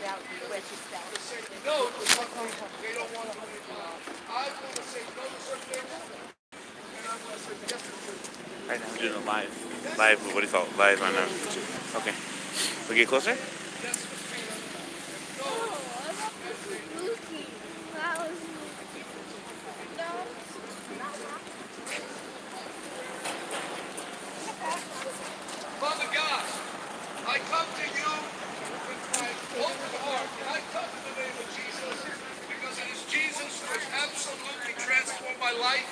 say no to something they don't want to do. I want to say no to certain things, and I want to say yes to certain things. Right now I'm doing a live, what do you call it? Live on YouTube. Okay. We get closer? Father God, I come to you with my open heart, and I come in the name of Jesus, because it is Jesus who has absolutely transformed my life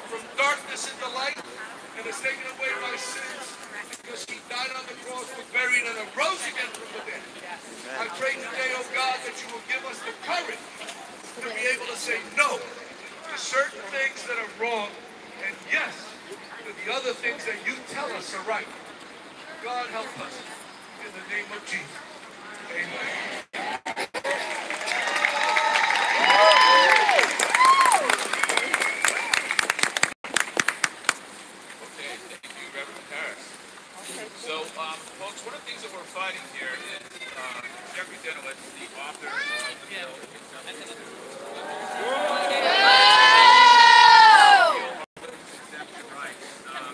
from darkness into light, and has taken away my sins, because he died on the cross, was buried, and arose again from the dead. I pray today, oh God, that you will give us the courage to be able to say no to certain things that are wrong, and yes to the other things that you tell us are right. God help us in the name of Jesus. Amen. Okay, thank you, Reverend Maharis. So, folks, one of the things that we're fighting here is Jeffrey Denowitz, the author of the bill exemption rights,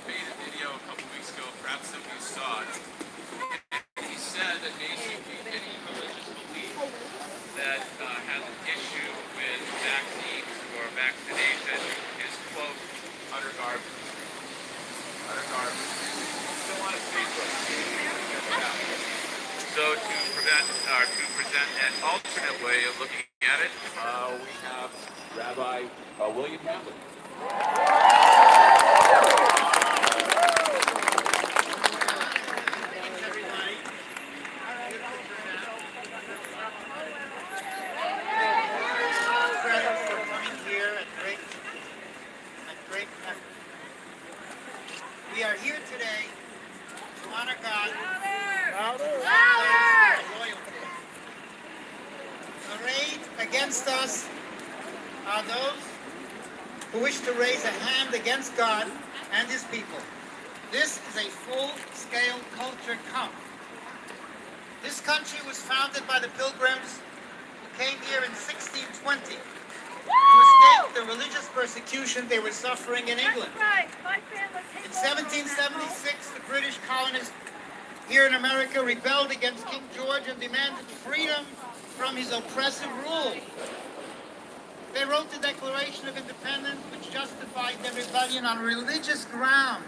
made a video a couple weeks ago, perhaps some of you saw it. He said that basically any religious belief that has an issue with vaccines or vaccination is, quote, under garbage. Under garbage. Still on his Facebook. So to present an alternate way of looking at it, we have Rabbi William Hamlin. We are here today to honor God. Arrayed against us are those who wish to raise a hand against God and his people. This is a full-scale culture count. This country was founded by the Pilgrims who came here in 1620 to escape the religious persecution they were suffering in England. In 1776, the British colonists here in America rebelled against King George and demanded freedom from his oppressive rule. They wrote the Declaration of Independence, which justified their rebellion on religious grounds,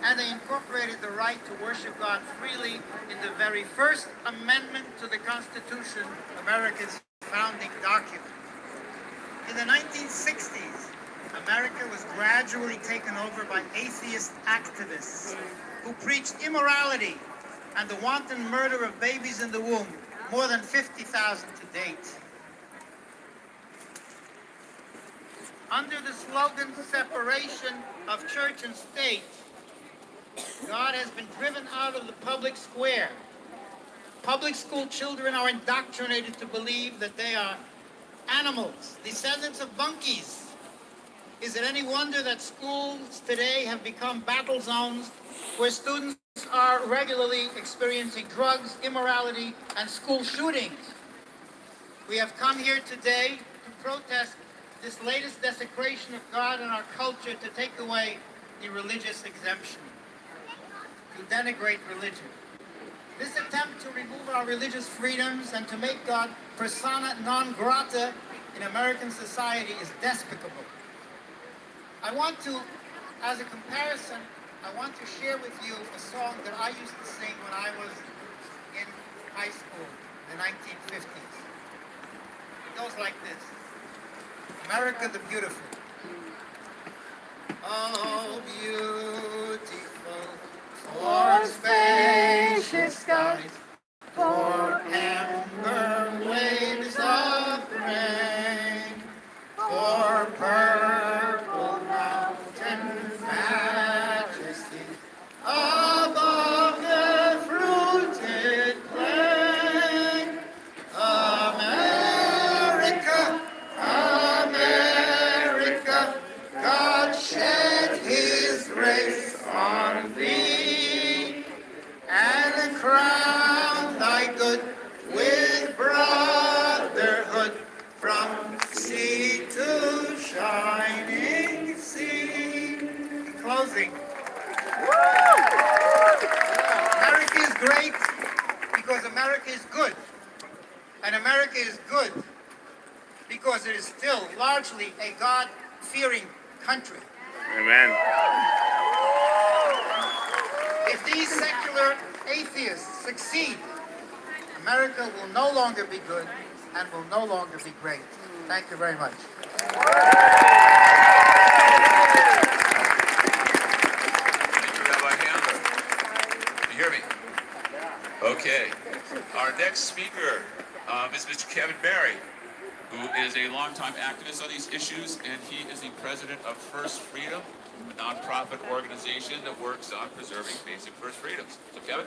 and they incorporated the right to worship God freely in the very first amendment to the Constitution, America's founding document. In the 1960s, America was gradually taken over by atheist activists who preached immorality and the wanton murder of babies in the womb, more than 50,000 to date. Under the slogan, separation of church and state, God has been driven out of the public square. Public school children are indoctrinated to believe that they are animals, descendants of monkeys. Is it any wonder that schools today have become battle zones where students are regularly experiencing drugs, immorality, and school shootings? We have come here today to protest this latest desecration of God and our culture, to take away the religious exemption, to denigrate religion. This attempt to remove our religious freedoms and to make God persona non grata in American society is despicable. I want to, as a comparison, I want to share with you a song that I used to sing when I was in high school in the 1950s. It goes like this. America the Beautiful. Oh, beautiful, for spacious skies, for amber waves of rain, for purple mountain majesty, above the fruited plain. America, America, God shed his grace on thee, and the crown is good. And America is good because it is still largely a God-fearing country. Amen. If these secular atheists succeed, America will no longer be good and will no longer be great. Thank you very much. Thank you, Rabbi Handler. Can you hear me? Okay. Our next speaker is Mr. Kevin Barry, who is a longtime activist on these issues, and he is the president of First Freedom, a nonprofit organization that works on preserving basic first freedoms. So, Kevin?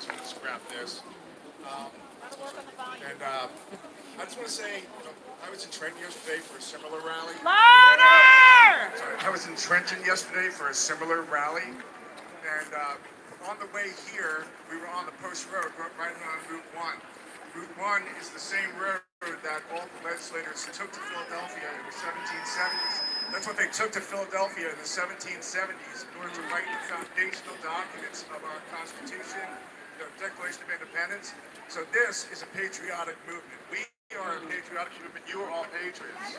Let's scrap this. I just want to say, I was in Trenton yesterday for a similar rally. Louder! Sorry, I was in Trenton yesterday for a similar rally, and on the way here, we were on the Post Road, right on Route 1. Route 1 is the same road that all the legislators took to Philadelphia in the 1770s. That's what they took to Philadelphia in the 1770s in order to write the foundational documents of our Constitution, the Declaration of Independence. So this is a patriotic movement. We are a patriotic movement. You are all patriots.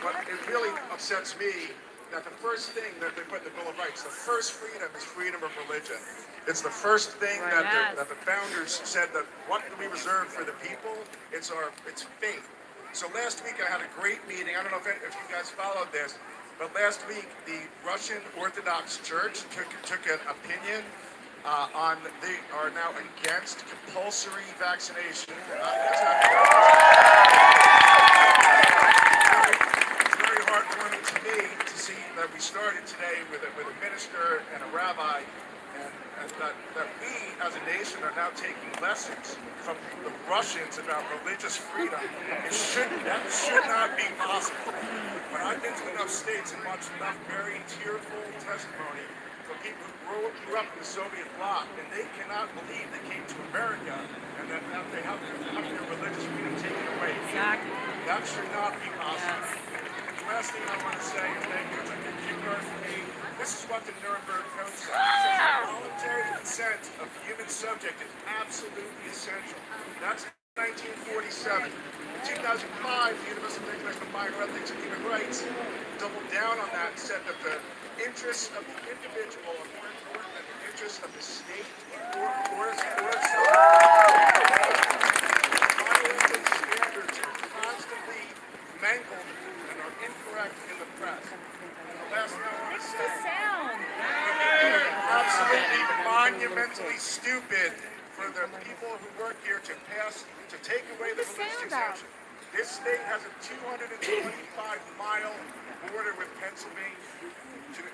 But it really upsets me that the first thing that they put in the Bill of Rights, the first freedom is freedom of religion. It's the first thing that the founders said that what do we reserve for the people? It's faith. So last week I had a great meeting. I don't know if you guys followed this, but last week the Russian Orthodox Church took an opinion on they are now against compulsory vaccination. Heartwarming to me to see that we started today with a minister and a rabbi, and that we as a nation are now taking lessons from the Russians about religious freedom. That should not be possible. But I've been to enough states and watched enough very tearful testimony from people who grew up in the Soviet bloc, and they cannot believe they came to America and that they have their religious freedom taken away. Exactly. That should not be possible. Yes. Last thing I want to say, and thank you for me, this is what the Nuremberg Code says. It says the voluntary consent of the human subject is absolutely essential. That's 1947. In 2005, the University of Declaration of Minor Ethics and Human Rights doubled down on that and said that the interests of the individual are more important than the interests of the state or standards are constantly mangled and are incorrect in the press. And the last thing I want to say, absolutely monumentally stupid for the people who work here to take away the religious exemption. This state has a 225-mile border with Pennsylvania. To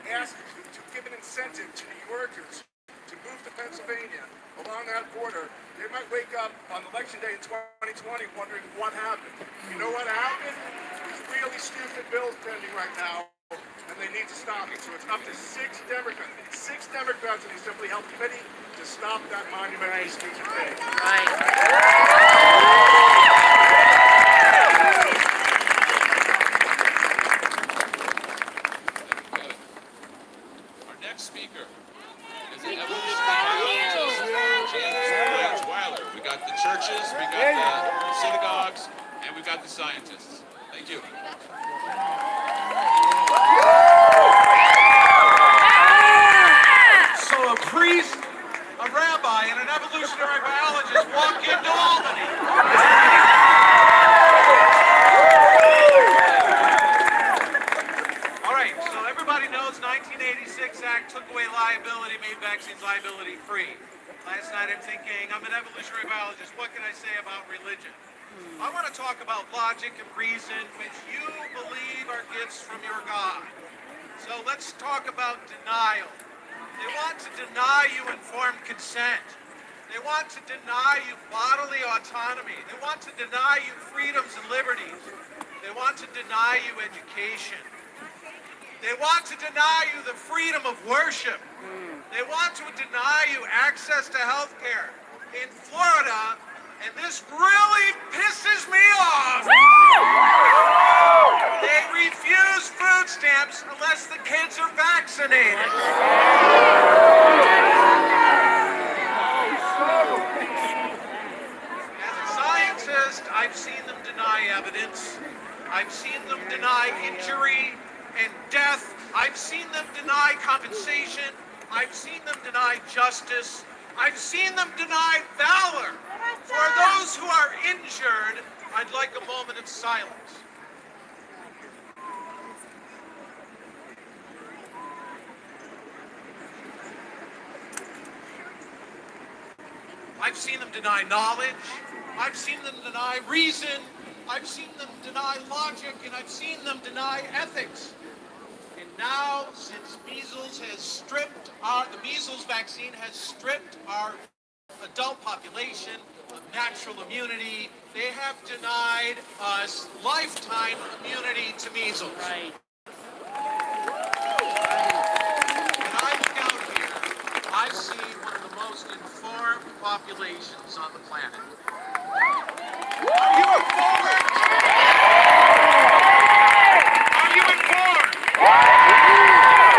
give an incentive to New Yorkers to move to Pennsylvania along that border, they might wake up on election day in 2020 wondering what happened. You know what happened? There's really stupid bills pending right now, and they need to stop it. So it's up to 6 Democrats in the Assembly Health Committee to stop that monumental stupid thing. Our next speaker is the evolutionary biologist, we got the churches, we got the synagogues, and we got the scientists. Thank you. So a priest, a rabbi, and an evolutionary biologist walk into Albany. All right, so everybody knows 1986 Act took away liability, made vaccines liability free. Last night I'm thinking, I'm an evolutionary biologist, what can I say about religion? I want to talk about logic and reason, which you believe are gifts from your God. So let's talk about denial. They want to deny you informed consent. They want to deny you bodily autonomy. They want to deny you freedoms and liberties. They want to deny you education. They want to deny you the freedom of worship. They want to deny you access to health care. In Florida, and this really pisses me off. They refuse food stamps unless the kids are vaccinated. As a scientist, I've seen them deny evidence. I've seen them deny injury and death. I've seen them deny compensation. I've seen them deny justice. I've seen them deny valor. For those who are injured, I'd like a moment of silence. I've seen them deny knowledge. I've seen them deny reason. I've seen them deny logic, and I've seen them deny ethics. And now, since measles has stripped the measles vaccine has stripped our adult population of natural immunity, they have denied us lifetime immunity to measles. Right. And I look out here, I see one of the most informed populations on the planet. Are you informed? Are you informed?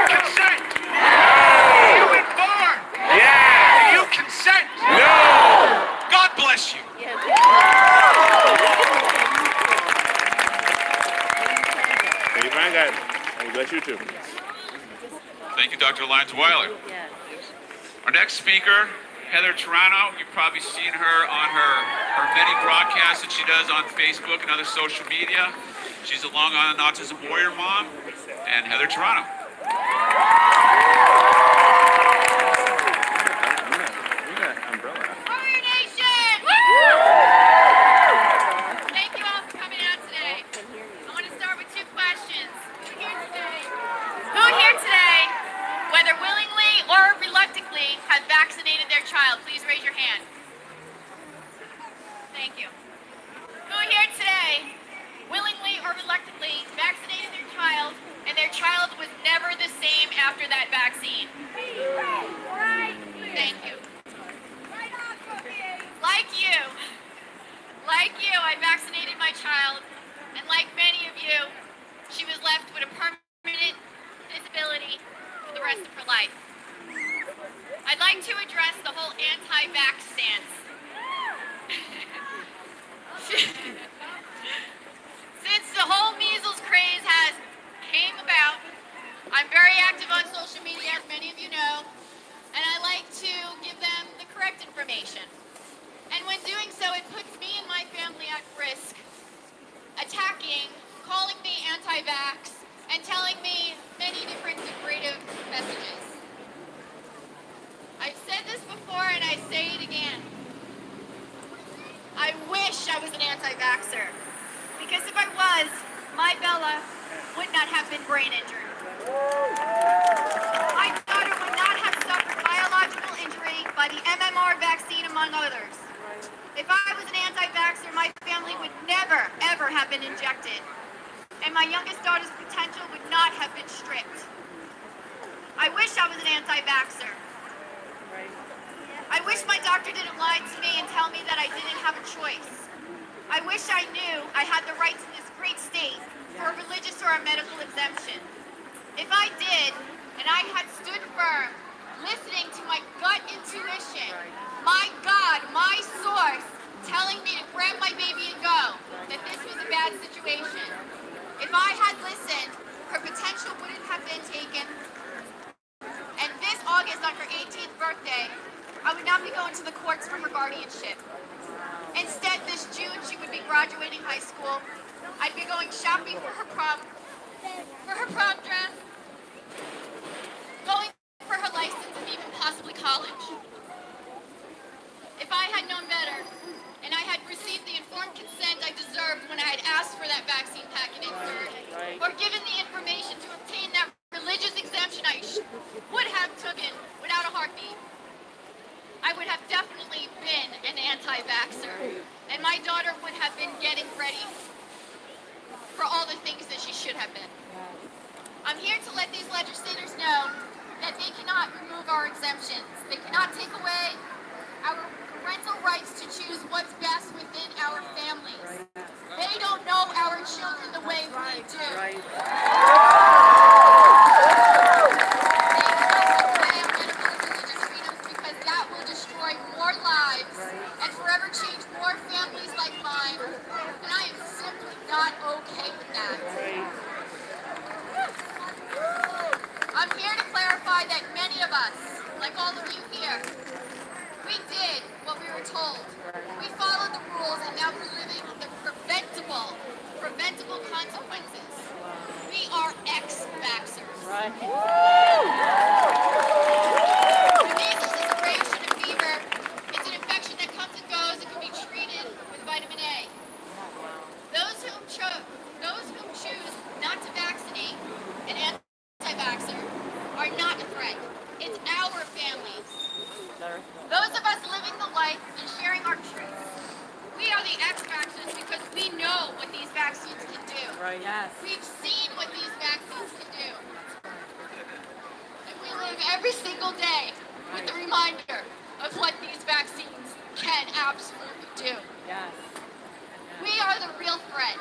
Consent. Are you informed? Yeah. Do you consent? No. God bless you. Thank you, my God. God bless you too. Thank you, Dr. Lyons Weiler. Our next speaker, Heather Toronto. You've probably seen her on her many broadcasts that she does on Facebook and other social media. She's a Long Island Autism Warrior mom, and Heather Toronto. Warrior Nation! Thank you all for coming out today. I want to start with two questions. Who here today, whether willingly or reluctantly, has vaccinated their child? Please raise your hand. Thank you. Who here today, willingly or reluctantly, vaccinated their child and their child was never the same after that vaccine? Thank you. Like you, I vaccinated my child, and like many of you, she was left with a permanent disability for the rest of her life. I'd like to address the whole anti-vax stance. Since the whole measles craze has came about, I'm very active on social media, as many of you know, and I like to give them the correct information. And when doing so, it puts me and my family at risk, attacking, calling me anti-vax, and telling me many different degrading messages. I've said this before and I say it again. I wish I was an anti-vaxxer, because if I was, my Bella would not have been brain injured. My daughter would not have suffered biological injury by the MMR vaccine, among others. If I was an anti-vaxxer, my family would never, ever have been injected. And my youngest daughter's potential would not have been stripped. I wish I was an anti-vaxxer. I wish my doctor didn't lie to me and tell me that I didn't have a choice. I wish I knew I had the rights in this great state for a religious or a medical exemption. If I did, and I had stood firm, listening to my gut intuition, my God, my source, telling me to grab my baby and go, that this was a bad situation. If I had listened, her potential wouldn't have been taken. And this August, on her 18th birthday, I would not be going to the courts for her guardianship. Instead, this June, she would be graduating high school. I'd be going shopping for her prom dress, going for her license, and even possibly college. If I had known better, and I had received the informed consent I deserved when I had asked for that vaccine packet insert, or given the information to obtain that religious exemption I would have taken without a heartbeat, I would have definitely been an anti-vaxxer, and my daughter would have been getting ready for all the things that she should have been. I'm here to let these legislators know that they cannot remove our exemptions. They cannot take away our parental rights to choose what's best within our families. They don't know our children the way we do. They take away our medical and religious freedoms because that will destroy more lives and forever change more families like mine. And I am simply not okay with that. I'm here to clarify that many of us, like all of you here, we did what we were told. We followed the rules, and now we're living the preventable consequences. We are ex-vaxxers. Right. The measles is a ration of fever. It's an infection that comes and goes and can be treated with vitamin A. Those who choose not to vaccinate an anti-vaxxer are not a threat. It's our families. Those of us living the life and sharing our truth. We are the ex-vaxxers because we know what these vaccines can do. Right, yes. We've seen what these vaccines can do. And we live every single day with the reminder of what these vaccines can absolutely do. Yes. We are the real threat.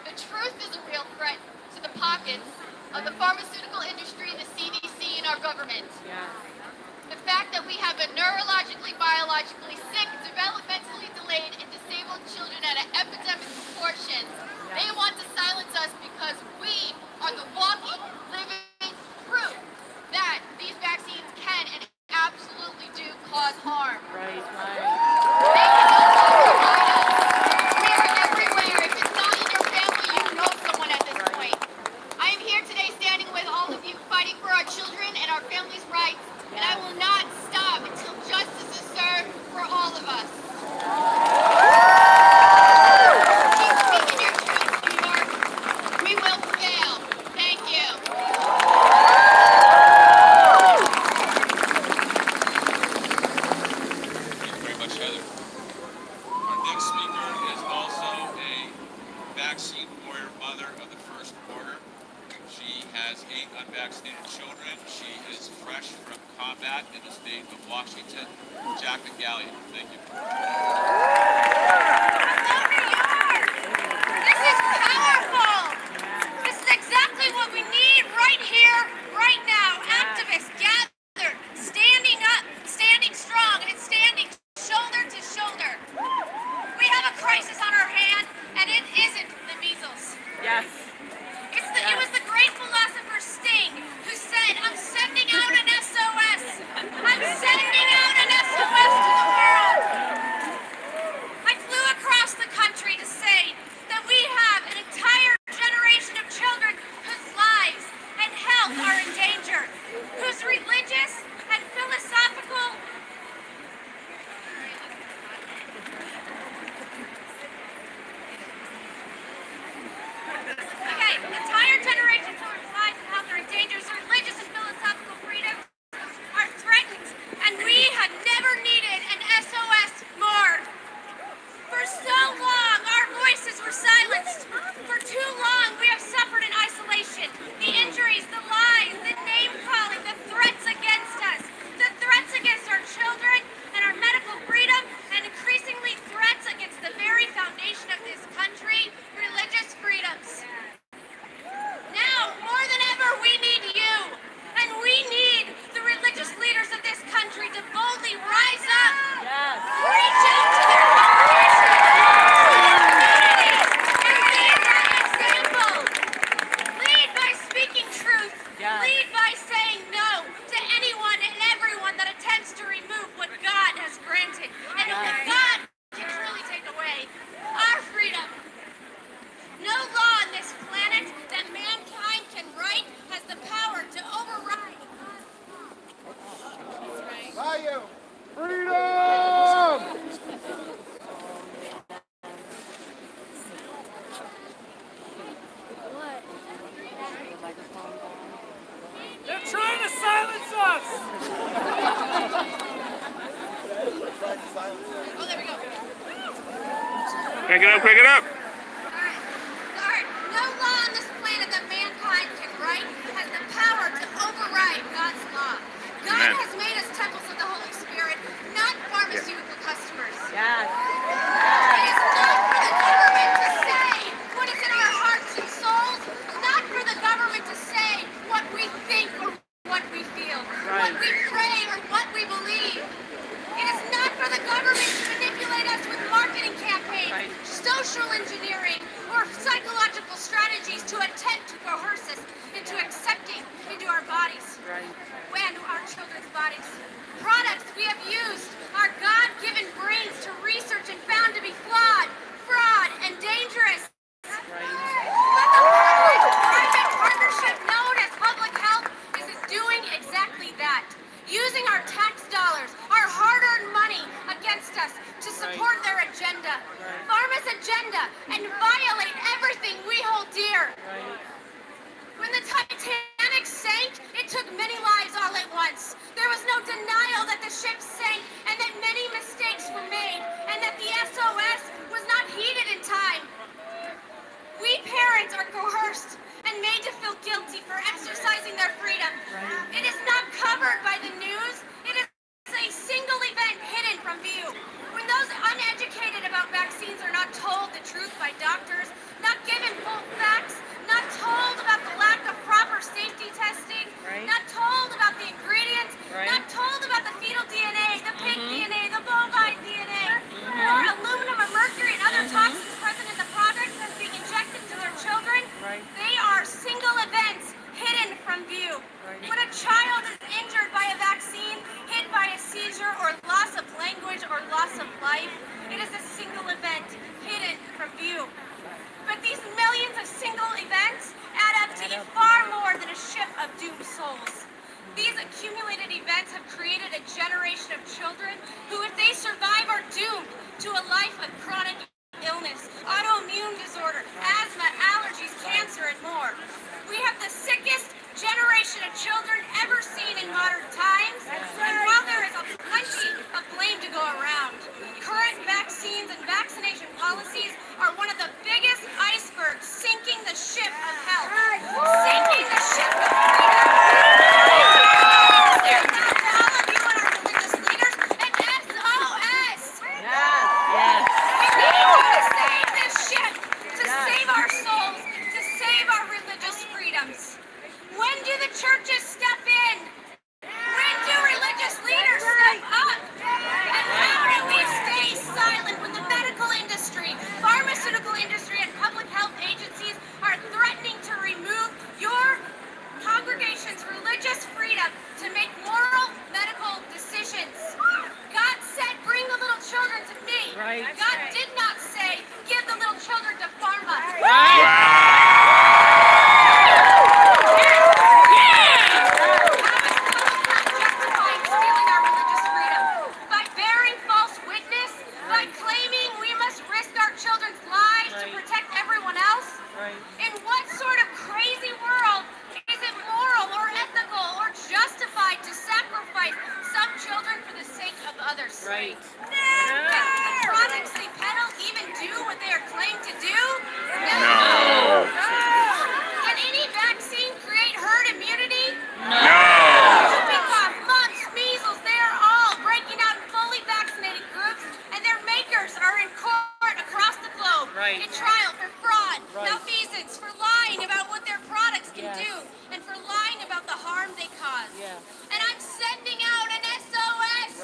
The truth is a real threat to the pockets of the pharmaceutical industry, the CDC, and our government. Yes. The fact that we have a neurologically, biologically sick, developmentally delayed, and disabled children at an epidemic proportion. They want to silence us because we are the walking, living proof that these vaccines can and absolutely do cause harm. Right, right. They can no longer hide us. We are everywhere. If it's not in your family, you know someone at this point. I am here today standing with all of you, fighting for our children and our families' rights. And I will not stop until justice is served for all of us. Keep speaking your truth, New York. We will prevail. Thank you. Thank you very much, Heather. Our next speaker is also a vaccine warrior mother of the first order. She has 8 unvaccinated children. She is fresh from combat in the state of Washington. Jack McGallion, thank you. This is powerful. This is exactly what we need right here, right now. Activists gathered, standing up, standing strong, and standing shoulder to shoulder. We have a crisis on our hand, and it isn't the measles. Yes. It was the great philosopher Sting who said, I'm sending out an SOS. I'm sending out an SOS to the world. I flew across the country to say that we have an entire generation of children whose lives and health are in danger, whose religious and philosophical entire generations whose lives and health are in danger, whose religious and philosophical freedoms are threatened, and we had never needed an SOS more. For so long, our voices were silenced. For too long, we have suffered in isolation. The injuries, the lies, the name-calling, the threats against us, the threats against our children and our medical freedom, and increasingly threats against the very foundation of this country, religious freedoms. Now, more than ever, we need you, and we need the religious leaders of this country to boldly rise up, reach out to their congregations, to their communities, and lead by example. Lead by speaking truth. Lead by saying no to anyone and everyone that attempts to remove what God has granted. And if God can truly take away our freedom, no law on this planet that mankind can write has the power to override God's law. Freedom! They're trying to silence us! Oh, there we go. Crank it up, crank it up. Alright, no law on this planet that mankind can write has the power to override God's law. God has made us temples of the Holy Spirit, not pharmaceutical customers. to support their agenda, pharma's agenda, and violate everything we hold dear. When the Titanic sank, it took many lives all at once. There was no denial that the ship sank and that many mistakes were made and that the SOS was not heeded in time. We parents are coerced and made to feel guilty for exercising their freedom. It is not covered by the news. It is a single event hidden from view. When those uneducated about vaccines are not told the truth by doctors, not given full facts, not told about the lack of proper safety testing, not told about the ingredients, not told about the fetal DNA, the pig DNA, the bovine DNA, or aluminum or mercury and other toxins present in the products that's being injected to their children, they are single events hidden from view. When a child is injured by a vaccine, hit by a seizure or loss of language or loss of life, it is a single event hidden from view. But these millions of single events add up to far more than a ship of doomed souls. These accumulated events have created a generation of children who, if they survive, are doomed to a life of chronic illness, autoimmune disorder, asthma, allergies, cancer, and more. We have the sickest generation of children ever seen in modern times, and while there is plenty of blame to go around, current vaccines and vaccination policies are one of the biggest icebergs sinking the ship of health, sinking the ship of freedom. And now to all of you and our religious leaders, an SOS! We need you to save this ship, to save our souls, to save our religious freedoms. When do the churches step in? When do religious leaders step up? And how do we stay silent when the medical industry, pharmaceutical industry, and public health agencies are threatening to remove your congregation's religious freedom to make moral medical decisions? God said, bring the little children to me. God did not say, give the little children to pharma. Children's lives to protect everyone else? In what sort of crazy world is it moral or ethical or justified to sacrifice some children for the sake of others? Can the products they peddle even do what they are claimed to do? No. Can any vaccine create herd immunity? No. Whooping cough, mumps, measles, they are all breaking out in fully vaccinated groups, and their makers are in court across the globe in trial for fraud, malfeasance, for lying about what their products can do, and for lying about the harm they cause. And I'm sending out an SOS.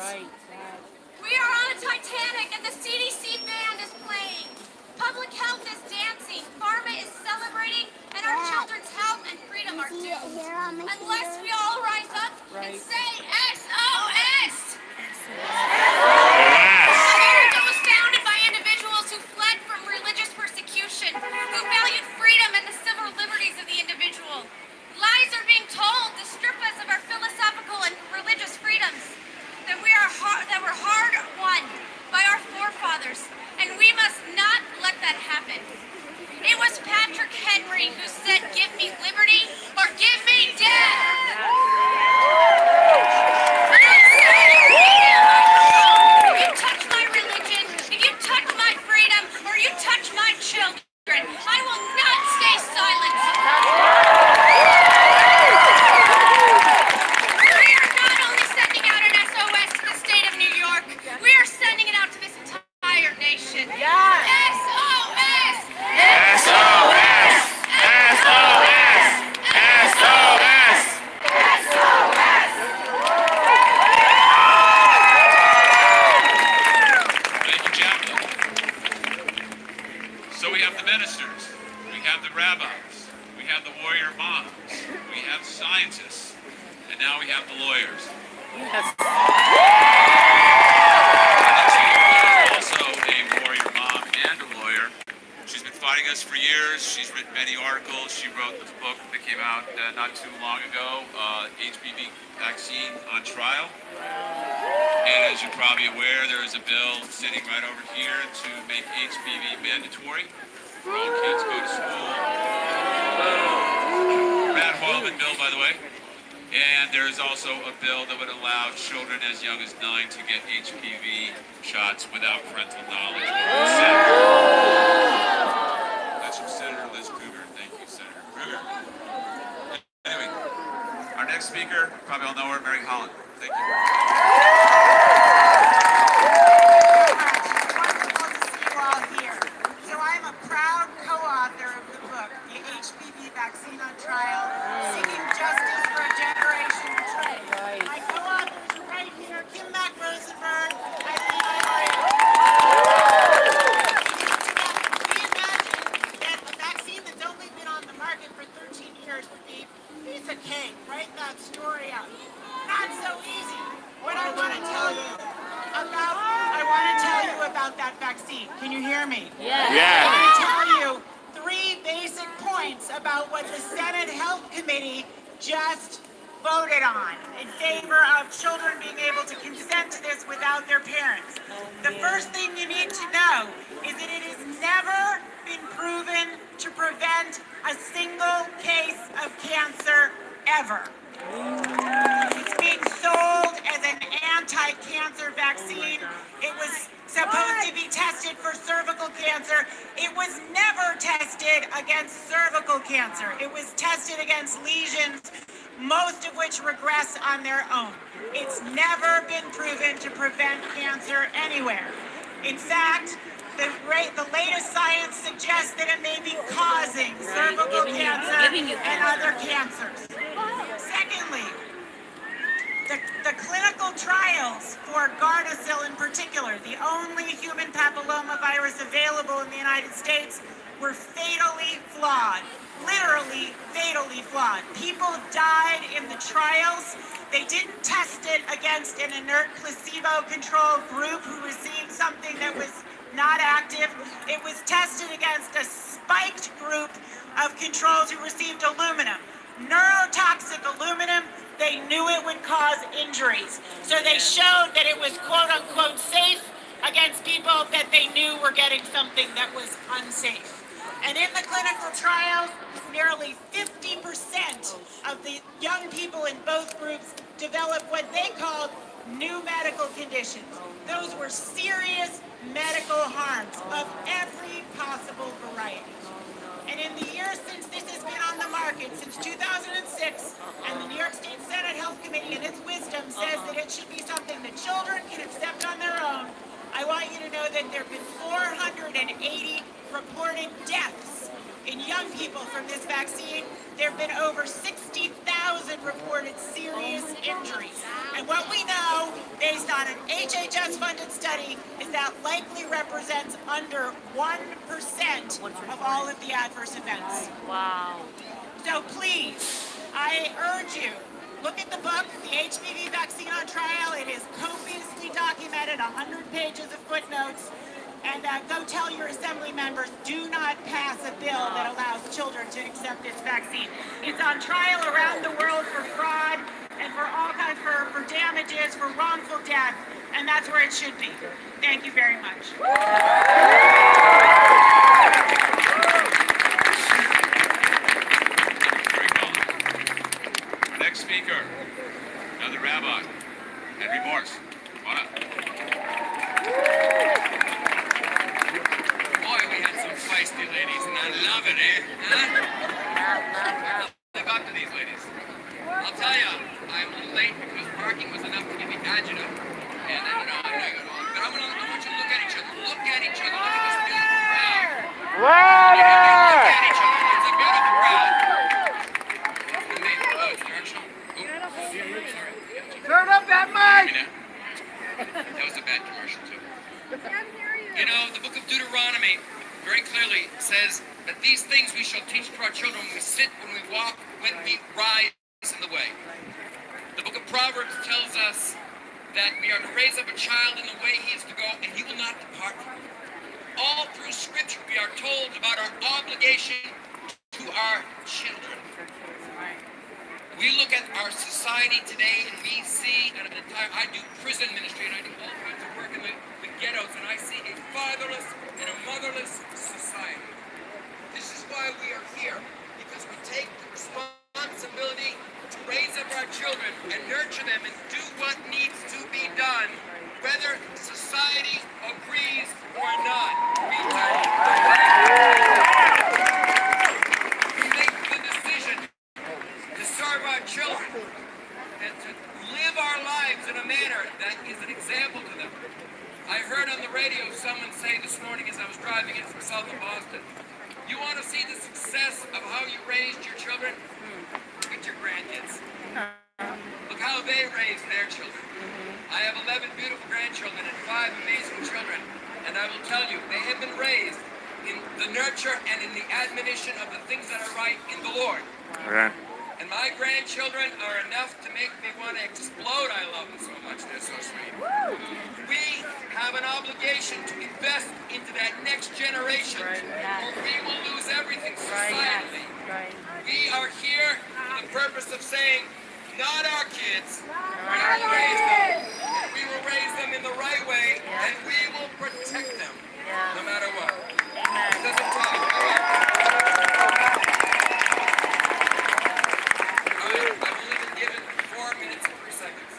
We are on a Titanic and the CDC band is playing. Public health is dancing, pharma is celebrating, and our children's health and freedom are doomed. Unless we all rise up and say SOS. America was founded by individuals who fled from religious persecution, who valued freedom and the civil liberties of the individual. Lies are being told to strip us of our philosophical and religious freedoms that were hard won by our forefathers, and we must not let that happen. It was Patrick Henry who said, "Give me liberty or give me death." If you touch my religion, if you touch my freedom, or you touch my children, I will not stay silent. We are not only sending out an SOS to the state of New York, we are sending it out to this entire nation. SOS! SOS! SOS! SOS! SOS! Thank you, Chaplain. So we have the ministers, we have the rabbis, we have the warrior moms, we have scientists, and now we have the lawyers. And the chief is also a warrior mom and a lawyer. She's been fighting us for years. She's written many articles. She wrote the book that came out not too long ago, HPV Vaccine on Trial. And as you're probably aware, there is a bill sitting right over here to make HPV mandatory for all kids to go to school. Matt Hallman bill, by the way. And there is also a bill that would allow children as young as 9 to get HPV shots without parental knowledge. That's from Senator Liz Kruger. Thank you, Senator Kruger. Anyway, our next speaker, probably all know her, Mary Holland. Thank you. Wonderful to see you all here. So I'm a proud co-author of the book, The HPV Vaccine on Trial, Seeking Justice for a Generation of Children. My co-authors are right here, Kim Mack-Rosenberg and Levi Maria. We imagine that a vaccine that's only been on the market for 13 years would be a piece of cake. Write that story up. Not so easy. What I want to tell you about that vaccine. Can you hear me? Yeah. I want to tell you 3 basic points about what the Senate Health Committee just voted on in favor of children being able to consent to this without their parents. The first thing you need to know is that it has never been proven to prevent a single case of cancer ever. It's being sold as an anti-cancer vaccine. It was supposed to be tested for cervical cancer. It was never tested against cervical cancer. It was tested against lesions, most of which regress on their own. It's never been proven to prevent cancer anywhere. In fact, the latest science suggests that it may be causing cervical cancer and other cancers. Secondly, the clinical trials for Gardasil in particular, the only human papillomavirus available in the United States, were fatally flawed. Literally fatally flawed. People died in the trials. They didn't test it against an inert placebo-controlled group who received something that was not active. It was tested against a spiked group of controls who received aluminum. Neurotoxic aluminum. They knew it would cause injuries. So they showed that it was quote-unquote safe against people that they knew were getting something that was unsafe. And in the clinical trials, nearly 50% of the young people in both groups developed what they called new medical conditions. Those were serious medical harms of every possible variety. And in the years since this has been on the market, since 2006, and the New York State Senate Health Committee in its wisdom says that it should be something that children can accept on their own, I want you to know that there have been 480 reported deaths in young people from this vaccine. There have been over 60,000 reported serious injuries. And what we know, based on an HHS-funded study, is that likely represents under 1% of all of the adverse events. Wow. So please, I urge you, look at the book, The HPV Vaccine on Trial. It is copiously documented, 100 pages of footnotes. And go tell your assembly members, do not pass a bill that allows children to accept this vaccine. It's on trial around the world for fraud and for all kinds, for damages, for wrongful death, and that's where it should be. Thank you very much. Next speaker, another rabbi, Henry Morse. Come on up. Boy, we had some feisty ladies, and I love it, eh? Huh? Live up to these ladies. I'll tell you, I'm a little late because parking was enough to give me agita. And then, but I want you to look at each other. Look at each other. Look at this beautiful crowd. Look at each other. It's a beautiful crowd. Turn up that mic! That was a bad commercial, too. You know, the book of Deuteronomy very clearly says that these things we shall teach to our children when we sit, when we walk, when we rise in the way. The book of Proverbs tells us that we are to raise up a child in the way he is to go, and he will not depart from it. all through Scripture, we are told about our obligation to our children. We look at our society today and we see, and at the time I do prison ministry and I do all kinds of work in the ghettos, and I see a fatherless and a motherless society. This is why we are here, because we take the responsibility to raise up our children and nurture them and do what needs to be done, whether society agrees or not. We make the decision to serve our children and to live our lives in a manner that is an example to them. I heard on the radio someone say this morning as I was driving in from south of Boston, you want to see the success of how you raised your children? Look at your grandkids. Look how they raised their children. I have 11 beautiful grandchildren and 5 amazing children. And I will tell you, they have been raised in the nurture and in the admonition of the things that are right in the Lord. Okay. And my grandchildren are enough to make me want to explode. I love them so much. They're so sweet. We have an obligation to invest into that next generation, or we will lose everything societally. We are here for the purpose of saying, not our kids, we're not going to raise them. And we will raise them in the right way, and we will protect them, no matter what. It doesn't talk. I've only been given 4 minutes and 3 seconds.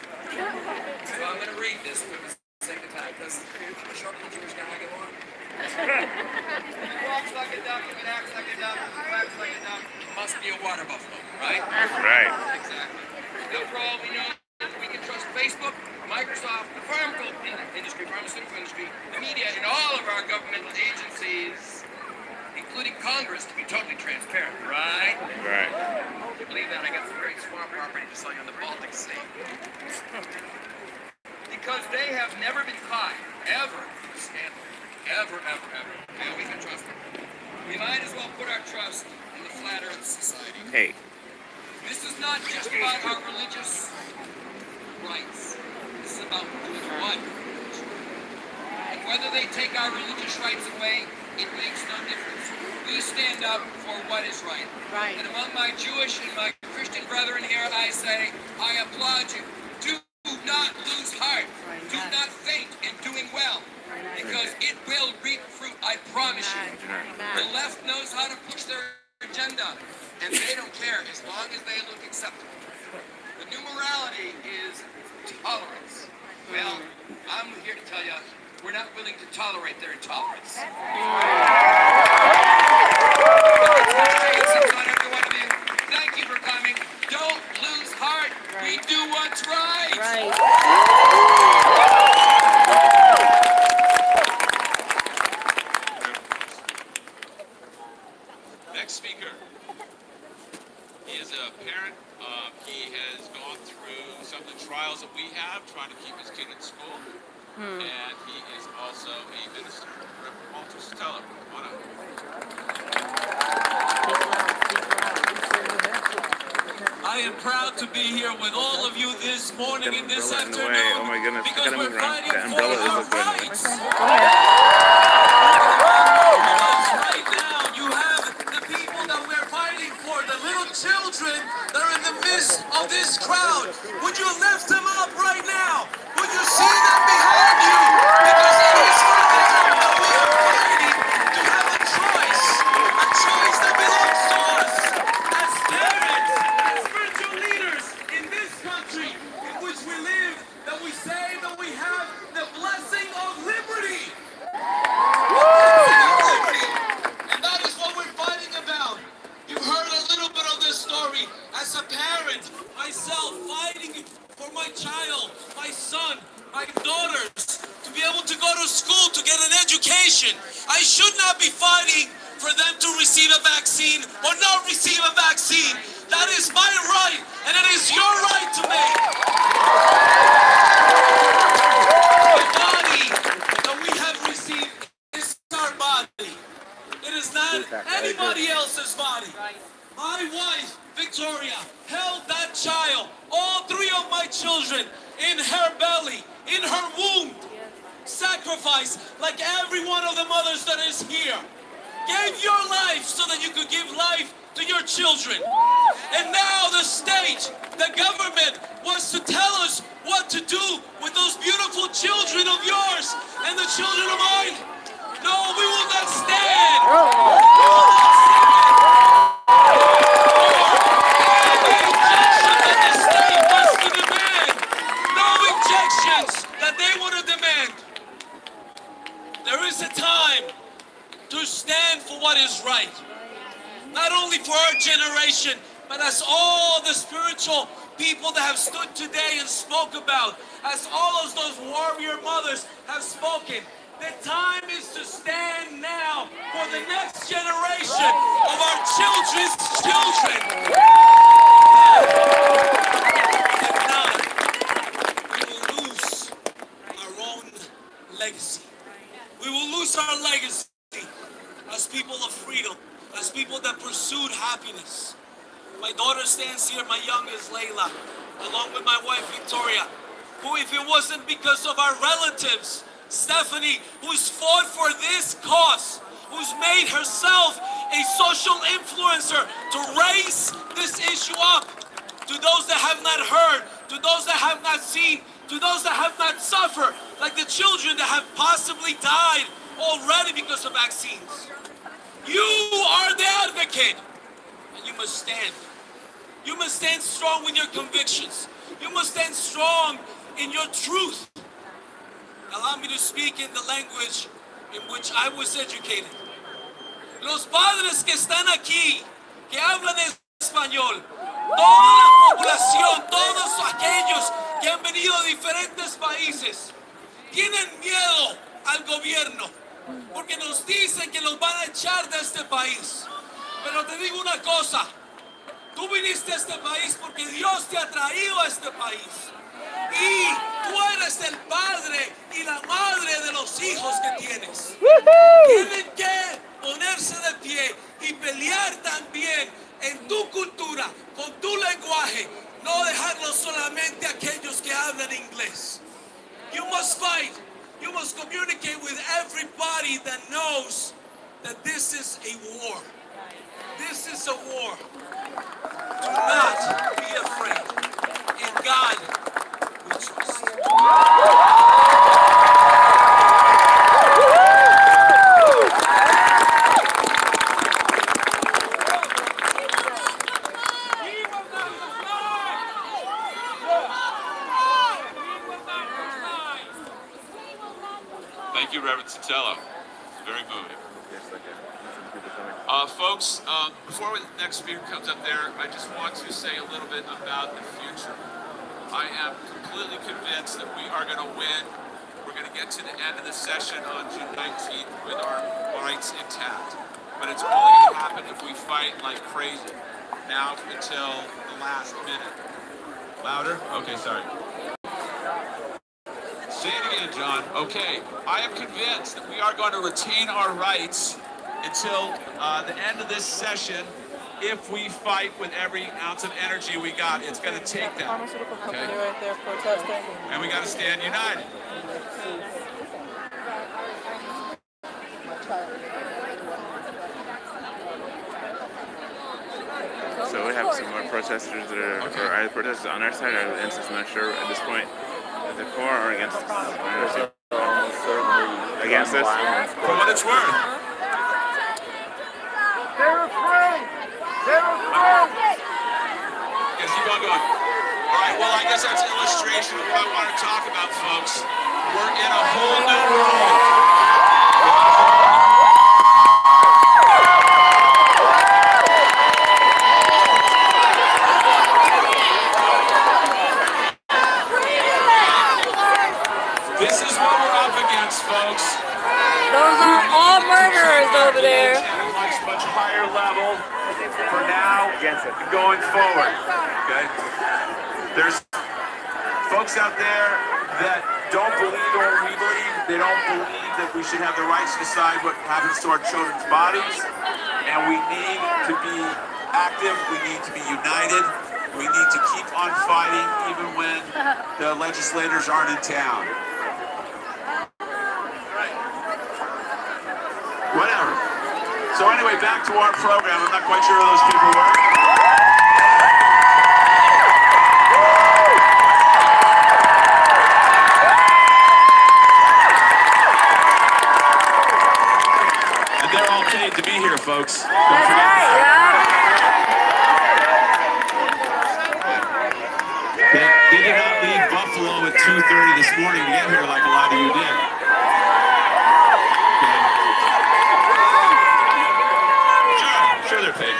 So I'm going to read this for the sake of time, because I'm a short little Jewish guy, I get on. He walks like a duck, he acts like a duck, he quacks like a duck. Must be a water buffalo, right? Right. Exactly. Now, for all we know, we can trust Facebook, Microsoft, the pharmaceutical industry, the media, and all of our governmental agencies, including Congress, to be totally transparent, right? Right. If you believe that, I got some great swamp property just like on the Baltic Sea. Because they have never been caught, ever, in scandal. Ever. And we can trust them. We might as well put our trust in the flat earth society. Hey. This is not just about our religious rights. This is about doing what? And whether they take our religious rights away, it makes no difference. We stand up for what is right. And among my Jewish and my Christian brethren here, I say, I applaud you. Do not lose heart. Do not faint in doing well, because it will reap fruit, I promise you. The left knows how to push their agenda, and they don't care as long as they look acceptable. The new morality is tolerance. Well, I'm here to tell you, we're not willing to tolerate their intolerance. Thank you for coming. Don't lose heart. We do what's right. Next speaker. He is a parent. He has gone through some of the trials that we have, trying to keep his kid in school. And he is also a minister. Reverend Walter Stella, come on up. I am proud to be here with all of you this morning and this afternoon. Oh my goodness, because we're fighting for our rights. Right now, you have the people that we're fighting for, the little children that are in the midst of this crowd. Would you lift them up right now? Would you see them behind you? Because it is for them that we are fighting to have a choice that belongs to us as parents, as spiritual leaders in this country in which we live, that we say that we have the blessing of liberty. And that is what we're fighting about. You've heard a little bit of this story. As a parent, myself fighting for my child, my son, my daughters, to be able to go to school, to get an education. I should not be fighting for them to receive a vaccine or not receive a vaccine. That is my right, and it is your right to make. The body that we have received is our body. It is not anybody else's body. My wife, Victoria, held that child, all 3 of my children, in her belly, in her womb, sacrificed like every one of the mothers that is here. Gave your life so that you could give life to your children. And now the state, the government wants to tell us what to do with those beautiful children of yours and the children of mine. No, we will not stand. We will not that they want to demand. There is a time to stand for what is right. Not only for our generation, but as all the spiritual people that have stood today and spoke about, as all of those warrior mothers have spoken. The time is to stand now for the next generation of our children's children. If not, we will lose our own legacy. We will lose our legacy as people of freedom, as people that pursued happiness. My daughter stands here, my youngest, Layla, along with my wife, Victoria, who, if it wasn't because of our relatives, Stephanie, who's fought for this cause, who's made herself a social influencer to raise this issue up to those that have not heard, to those that have not seen, to those that have not suffered, like the children that have possibly died already because of vaccines. You are the advocate, and you must stand. You must stand strong with your convictions. You must stand strong in your truth. Allow me to speak in the language in which I was educated. Los padres que están aquí, que hablan español, toda la población, todos aquellos que han venido de diferentes países, tienen miedo al gobierno, porque nos dicen que los van a echar de este país. Pero te digo una cosa, tú viniste a este país porque Dios te ha traído a este país. Y tú eres el padre y la madre de los hijos que tienes. Tienen que ponerse de pie y pelear también en tu cultura, con tu lenguaje, no dejarlo solamente a aquellos que hablan inglés. You must fight. You must communicate with everybody that knows that this is a war. This is a war. Do not be afraid. In God we trust. Thank you, Reverend Sotelo. Very moving. Folks, before the next speaker comes up there, I just want to say a little bit about the future. I am completely convinced that we are going to win. We're going to get to the end of the session on June 19th with our rights intact. But it's only going to happen if we fight like crazy, now until the last minute. Louder? Okay, sorry. Say it again, John. Okay, I am convinced that we are going to retain our rights until the end of this session. If we fight with every ounce of energy we got, it's going to take that. Okay? Right there protesting. And we got to stand united. So we have some more protesters that are, okay. or either protesters on our side or against us. I'm not sure at this point. Is it for or against us? Against us? For what it's worth. They're afraid. They're afraid. Yes, keep on going. All right, well, I guess that's an illustration of what I want to talk about, folks. We're in a whole new world. This is what we're up against, folks. Those are all murderers over there. At a much higher level for now and going forward. Okay? There's folks out there that don't believe what we believe. They don't believe that we should have the rights to decide what happens to our children's bodies. And we need to be active. We need to be united. We need to keep on fighting even when the legislators aren't in town. So anyway, back to our program. I'm not quite sure who those people were. And they're all paid to be here, folks. Don't forget. They did not leave Buffalo at 2:30 this morning to get here like a lot of you did. Sure they're paid.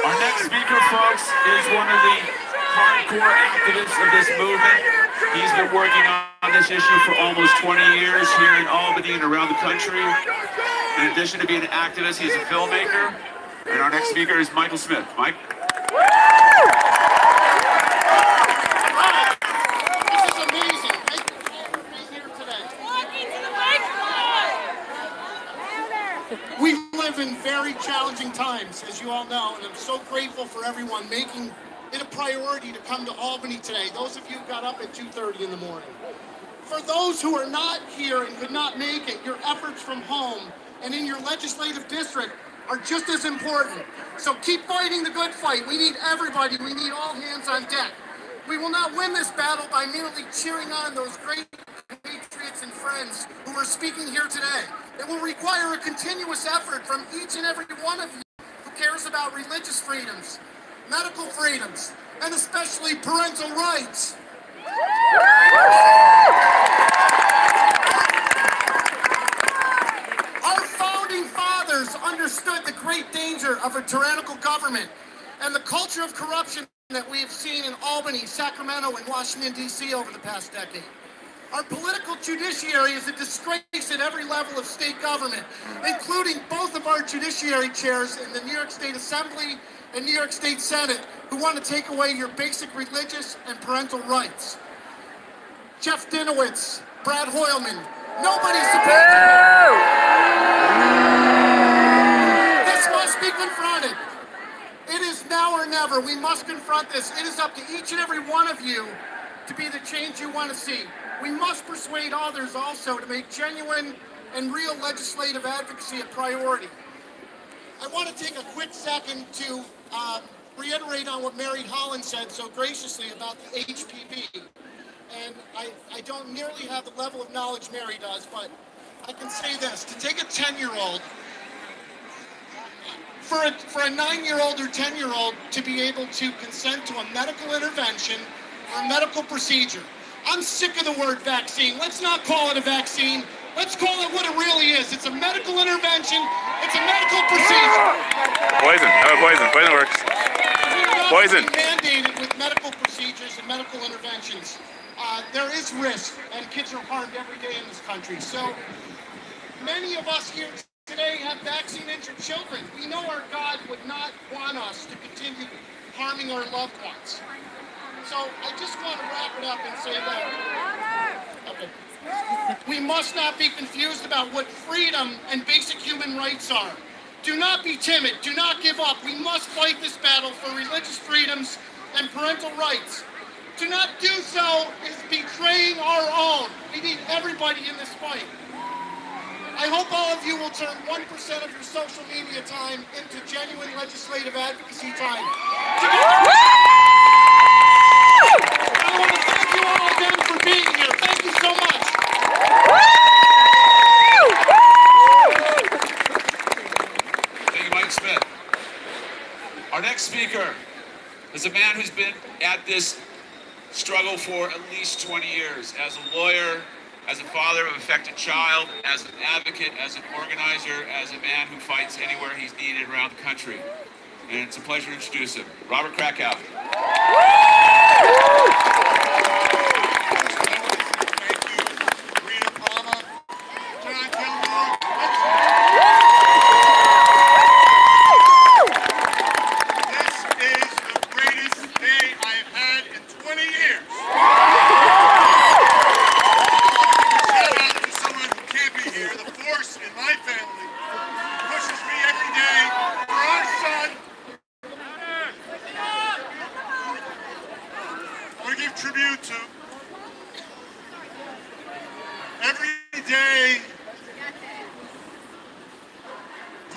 Our next speaker, folks, is one of the hardcore activists of this movement. He's been working on this issue for almost 20 years here in Albany and around the country. In addition to being an activist, he's a filmmaker. And our next speaker is Michael Smith. Mike? We live in very challenging times, as you all know, and I'm so grateful for everyone making it a priority to come to Albany today. Those of you who got up at 2:30 in the morning. For those who are not here and could not make it, your efforts from home and in your legislative district are just as important. So keep fighting the good fight. We need everybody. We need all hands on deck. We will not win this battle by merely cheering on those great patriots and friends who are speaking here today. It will require a continuous effort from each and every one of you who cares about religious freedoms, medical freedoms, and especially parental rights. Our founding fathers understood the great danger of a tyrannical government and the culture of corruption that we have seen in Albany, Sacramento, and Washington, D.C. over the past decade. Our political judiciary is a disgrace at every level of state government, including both of our judiciary chairs in the New York State Assembly and New York State Senate, who want to take away your basic religious and parental rights. Jeff Dinowitz, Brad Hoylman, nobody's supposed to. This must be confronted. It is now or never. We must confront this. It is up to each and every one of you to be the change you want to see. We must persuade others also to make genuine and real legislative advocacy a priority. I want to take a quick second to reiterate on what Mary Holland said so graciously about the HPP. And I don't nearly have the level of knowledge Mary does, but I can say this. To take a 10-year-old, for a 9-year-old or 10-year-old to be able to consent to a medical intervention or a medical procedure. I'm sick of the word vaccine. Let's not call it a vaccine. Let's call it what it really is. It's a medical intervention. It's a medical procedure. Poison. Oh, poison. Poison works. Poison. Mandated with medical procedures and medical interventions. There is risk, and kids are harmed every day in this country. So many of us here today have vaccine-injured children. We know our God would not want us to continue harming our loved ones. So I just want to wrap it up and say that we must not be confused about what freedom and basic human rights are. Do not be timid. Do not give up. We must fight this battle for religious freedoms and parental rights. To not do so is betraying our own. We need everybody in this fight. I hope all of you will turn 1% of your social media time into genuine legislative advocacy time. I want to thank you all again for being here. Thank you so much. Thank you, Mike Smith. Our next speaker is a man who's been at this struggle for at least 20 years as a lawyer, as a father of an affected child, as an advocate, as an organizer, as a man who fights anywhere he's needed around the country. And it's a pleasure to introduce him. Robert Krakow.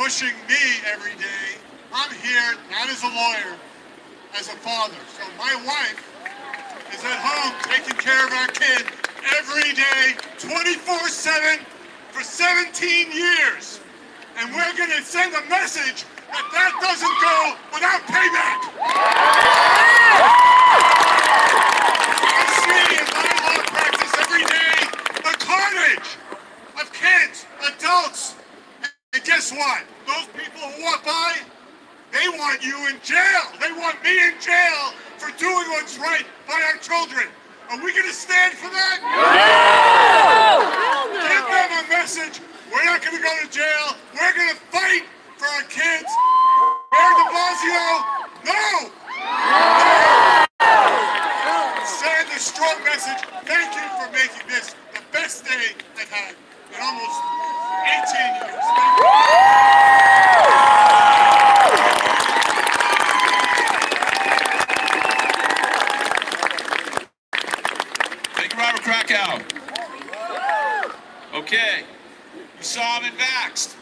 pushing me every day. I'm here not as a lawyer, as a father. So my wife is at home taking care of our kid every day, 24/7 for 17 years. And we're going to send a message that that doesn't go without payback. I see in my law practice every day the carnage of kids, adults. And guess what? Those people who walk by, they want you in jail. They want me in jail for doing what's right by our children. Are we going to stand for that? No! Give them a message. We're not going to go to jail. We're going to fight for our kids. Mayor de Blasio, no! Send a strong message. Thank you for making this the best day I've had in almost 18 years. Thank you. Krakow. Okay. You saw him in vaxxed.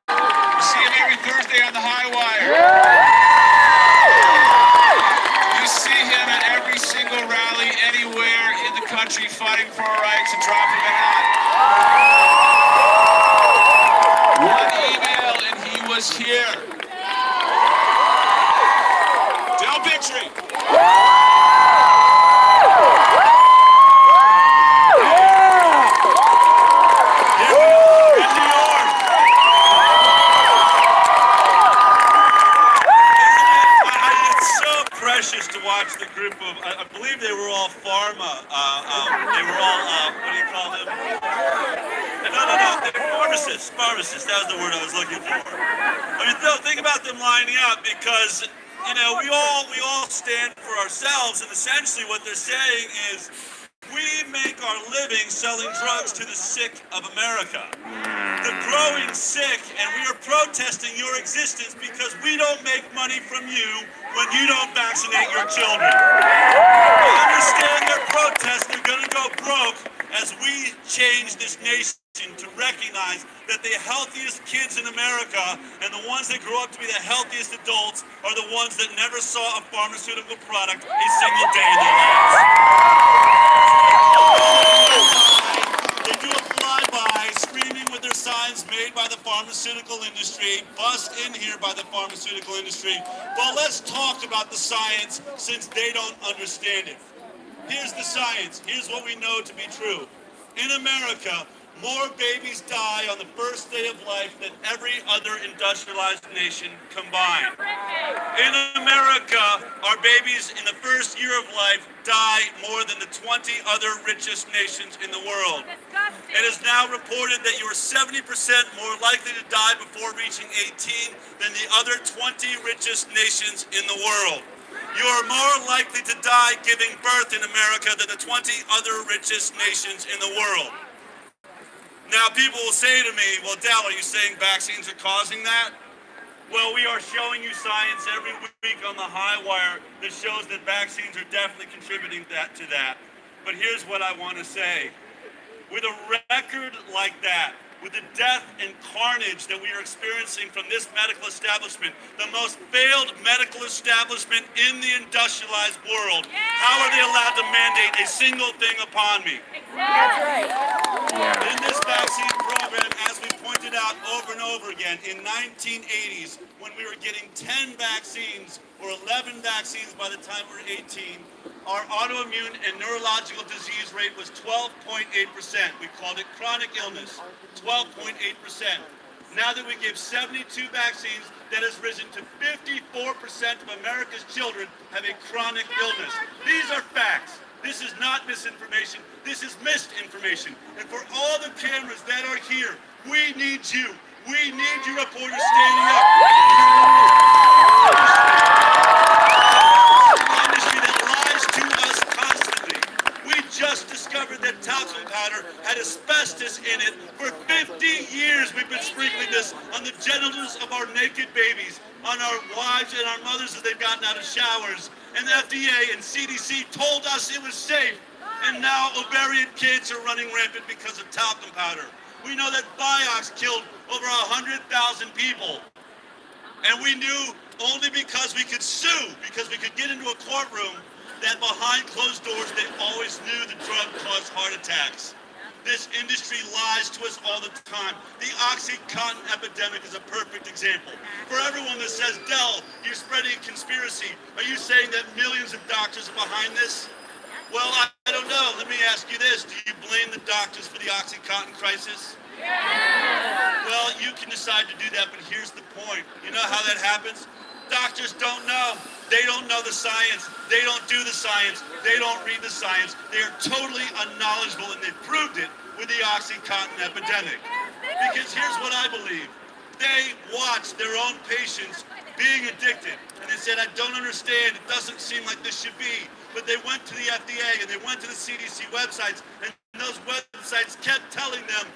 You see him every Thursday on the high wire. You see him at every single rally anywhere in the country fighting for our rights and dropping it on. One email and he was here. Del Victory. To watch the group of, I believe they were all pharma, they were all, what do you call them? No, they're pharmacists, that was the word I was looking for. I mean, think about them lining up because, you know, we all stand for ourselves, and essentially what they're saying is, we make our living selling drugs to the sick of America. The growing sick, and we are protesting your existence because we don't make money from you when you don't vaccinate your children. I understand their protests, they're going to go broke as we change this nation to recognize that the healthiest kids in America and the ones that grow up to be the healthiest adults are the ones that never saw a pharmaceutical product a single day in their lives. They do a flyby, screaming with their signs made by the pharmaceutical industry, bussed in here by the pharmaceutical industry. Well, let's talk about the science since they don't understand it. Here's the science. Here's what we know to be true. In America, more babies die on the first day of life than every other industrialized nation combined. In America, our babies in the first year of life die more than the 20 other richest nations in the world. It is now reported that you are 70% more likely to die before reaching 18 than the other 20 richest nations in the world. You are more likely to die giving birth in America than the 20 other richest nations in the world. Now, people will say to me, well, Dal, are you saying vaccines are causing that? Well, we are showing you science every week on the high wire that shows that vaccines are definitely contributing to that. But here's what I want to say. With a record like that, with the death and carnage that we are experiencing from this medical establishment, the most failed medical establishment in the industrialized world, how are they allowed to mandate a single thing upon me? That's right. In this vaccine program, as we pointed out over and over again, in 1980s, when we were getting 10 vaccines or 11 vaccines by the time we were 18, our autoimmune and neurological disease rate was 12.8%. We called it chronic illness, 12.8%. Now that we give 72 vaccines, that has risen to 54% of America's children have a chronic illness. These are facts. This is not misinformation. This is misinformation. And for all the cameras that are here, we need you. We need you reporters standing up. Industry that lies to us constantly. We just discovered that talcum powder had asbestos in it. For 50 years we've been sprinkling this on the genitals of our naked babies, on our wives and our mothers as they've gotten out of showers. And the FDA and CDC told us it was safe. And now ovarian kids are running rampant because of talcum powder. We know that Vioxx killed over 100,000 people. And we knew only because we could sue, because we could get into a courtroom, that behind closed doors, they always knew the drug caused heart attacks. This industry lies to us all the time. The OxyContin epidemic is a perfect example. For everyone that says, Del, you're spreading a conspiracy, are you saying that millions of doctors are behind this? Well, I don't know. Let me ask you this. Do you blame the doctors for the OxyContin crisis? Yeah. Well, you can decide to do that, but here's the point. You know how that happens? Doctors don't know. They don't know the science. They don't do the science. They don't read the science. They are totally unknowledgeable, and they proved it with the OxyContin epidemic. Because here's what I believe. They watched their own patients being addicted, and they said, I don't understand. It doesn't seem like this should be. But they went to the FDA, and they went to the CDC websites, and those websites kept telling them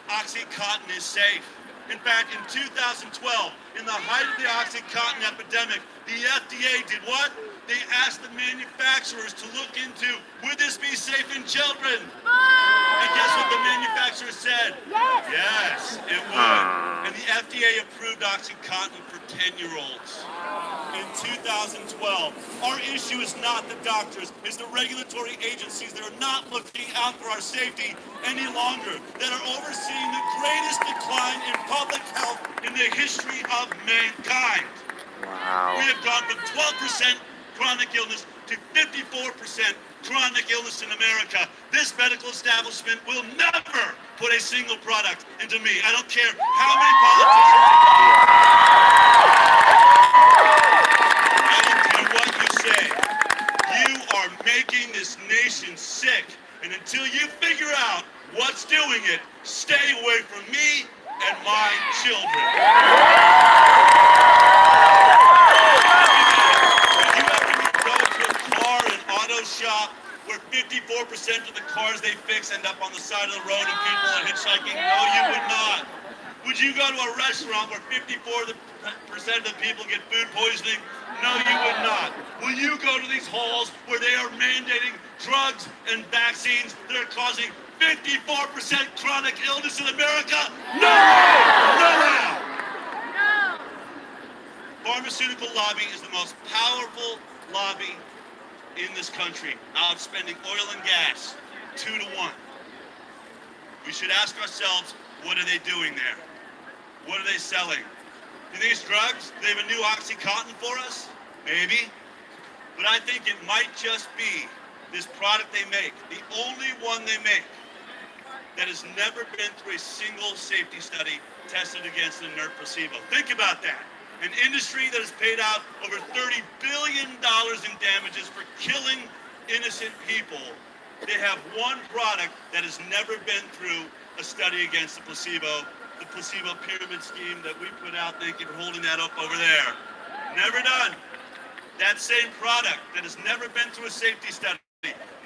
OxyContin is safe. In fact, in 2012, in the height of the OxyContin epidemic, the FDA did what? They asked the manufacturers to look into, would this be safe in children? And guess what the manufacturer said? Yes, it would. And the FDA approved OxyContin for 10-year-olds. In 2012, our issue is not the doctors, it's the regulatory agencies that are not looking out for our safety any longer, that are overseeing the greatest decline in public health in the history of mankind. Wow. We have gone from 12% chronic illness to 54% chronic illness in America. This medical establishment will never put a single product into me. I don't care how many politicians... I don't care what you say. You are making this nation sick. And until you figure out what's doing it, stay away from me and my children. Shop where 54% of the cars they fix end up on the side of the road and people are hitchhiking? No, you would not. Would you go to a restaurant where 54% of the people get food poisoning? No, you would not. Will you go to these halls where they are mandating drugs and vaccines that are causing 54% chronic illness in America? No! No! Pharmaceutical lobby is the most powerful lobby in this country, outspending oil and gas 2 to 1. We should ask ourselves, what are they doing there? What are they selling? You think it's drugs? Do they have a new OxyContin for us? Maybe. But I think it might just be this product they make, the only one they make, that has never been through a single safety study tested against an inert placebo. Think about that. An industry that has paid out over $30 billion in damages for killing innocent people. They have one product that has never been through a study against the placebo pyramid scheme that we put out. Thank you for holding that up over there. Never done. That same product that has never been through a safety study,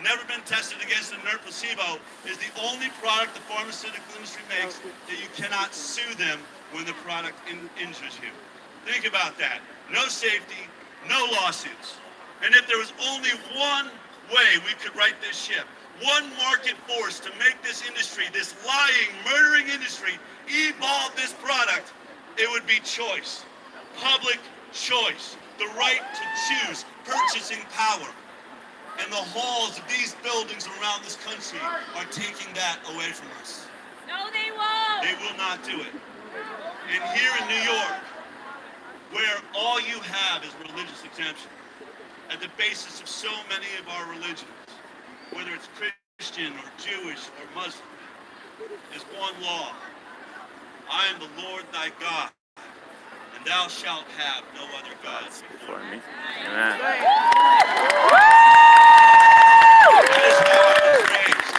never been tested against an inert placebo, is the only product the pharmaceutical industry makes that you cannot sue them when the product injures you. Think about that. No safety, no lawsuits. And if there was only one way we could right this ship, one market force to make this industry, this lying, murdering industry, evolve this product, it would be choice. Public choice. The right to choose. Purchasing power. And the halls of these buildings around this country are taking that away from us. No, they won't. They will not do it. And here in New York, where all you have is religious exemption, at the basis of so many of our religions, whether it's Christian or Jewish or Muslim, is one law. I am the Lord thy God, and thou shalt have no other gods before me. Amen. That is how I was raised.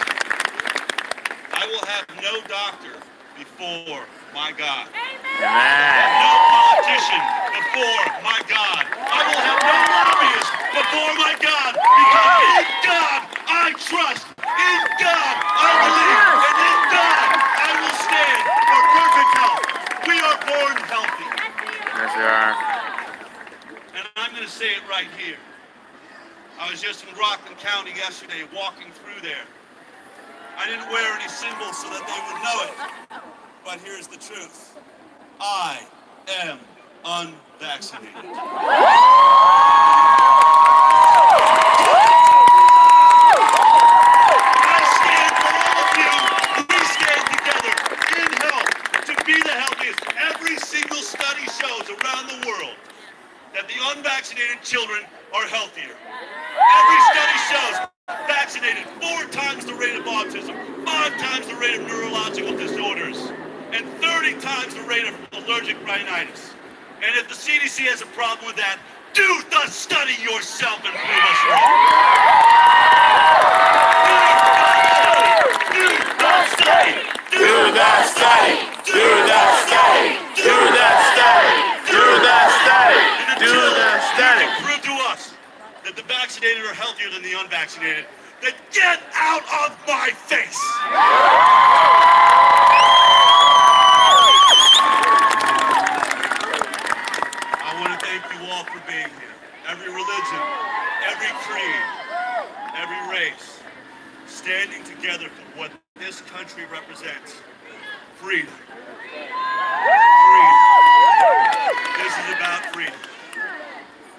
I will have no doctor before my God. Amen. No politician before my God. I will have no lobbyist before my God, because in God I trust, in God I believe, and in God I will stand for perfect health. We are born healthy. Yes, we are. And I'm going to say it right here. I was just in Rockland County yesterday walking through there. I didn't wear any symbols so that they would know it. But here's the truth. I am unvaccinated. I stand for all of you. We stand together in health to be the healthiest. Every single study shows around the world that the unvaccinated children are healthier. Every study shows vaccinated 4 times the rate of autism, 5 times the rate of neurological disorders, and 30 times the rate of allergic rhinitis. And if the CDC has a problem with that, do the study yourself and prove us wrong. Do the study. Do the study. Do the study. Do the study. Do the study. Do the study. Prove to us that the vaccinated are healthier than the unvaccinated, then get out of my face! I want to thank you all for being here. Every religion, every creed, every race, standing together for what this country represents. Freedom. Freedom. This is about freedom.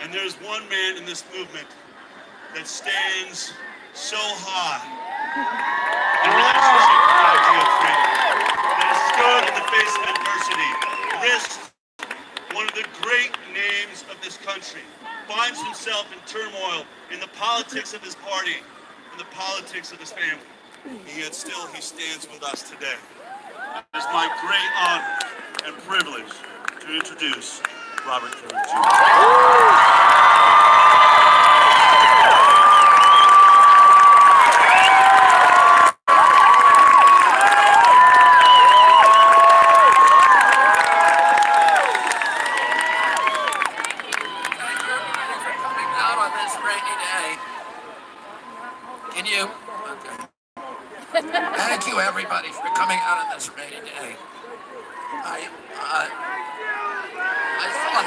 And there's one man in this movement that stands so high in relationship to the idea of freedom, that has stood in the face of adversity, risked one of the great names of this country, finds himself in turmoil in the politics of his party, in the politics of his family, and yet still he stands with us today. It is my great honor and privilege to introduce Robert King Jr. Thank you, everybody, for coming out on this rainy day. I saw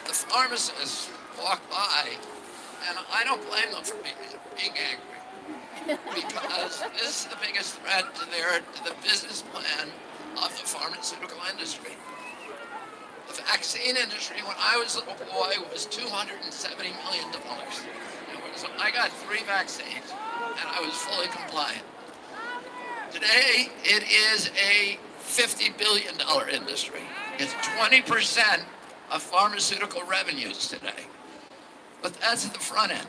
the pharmacists walk by, and I don't blame them for being angry, because this is the biggest threat to the business plan of the pharmaceutical industry. The vaccine industry, when I was a little boy, was $270 million. I got 3 vaccines, and I was fully compliant. Today, it is a $50 billion industry. It's 20% of pharmaceutical revenues today. But that's at the front end.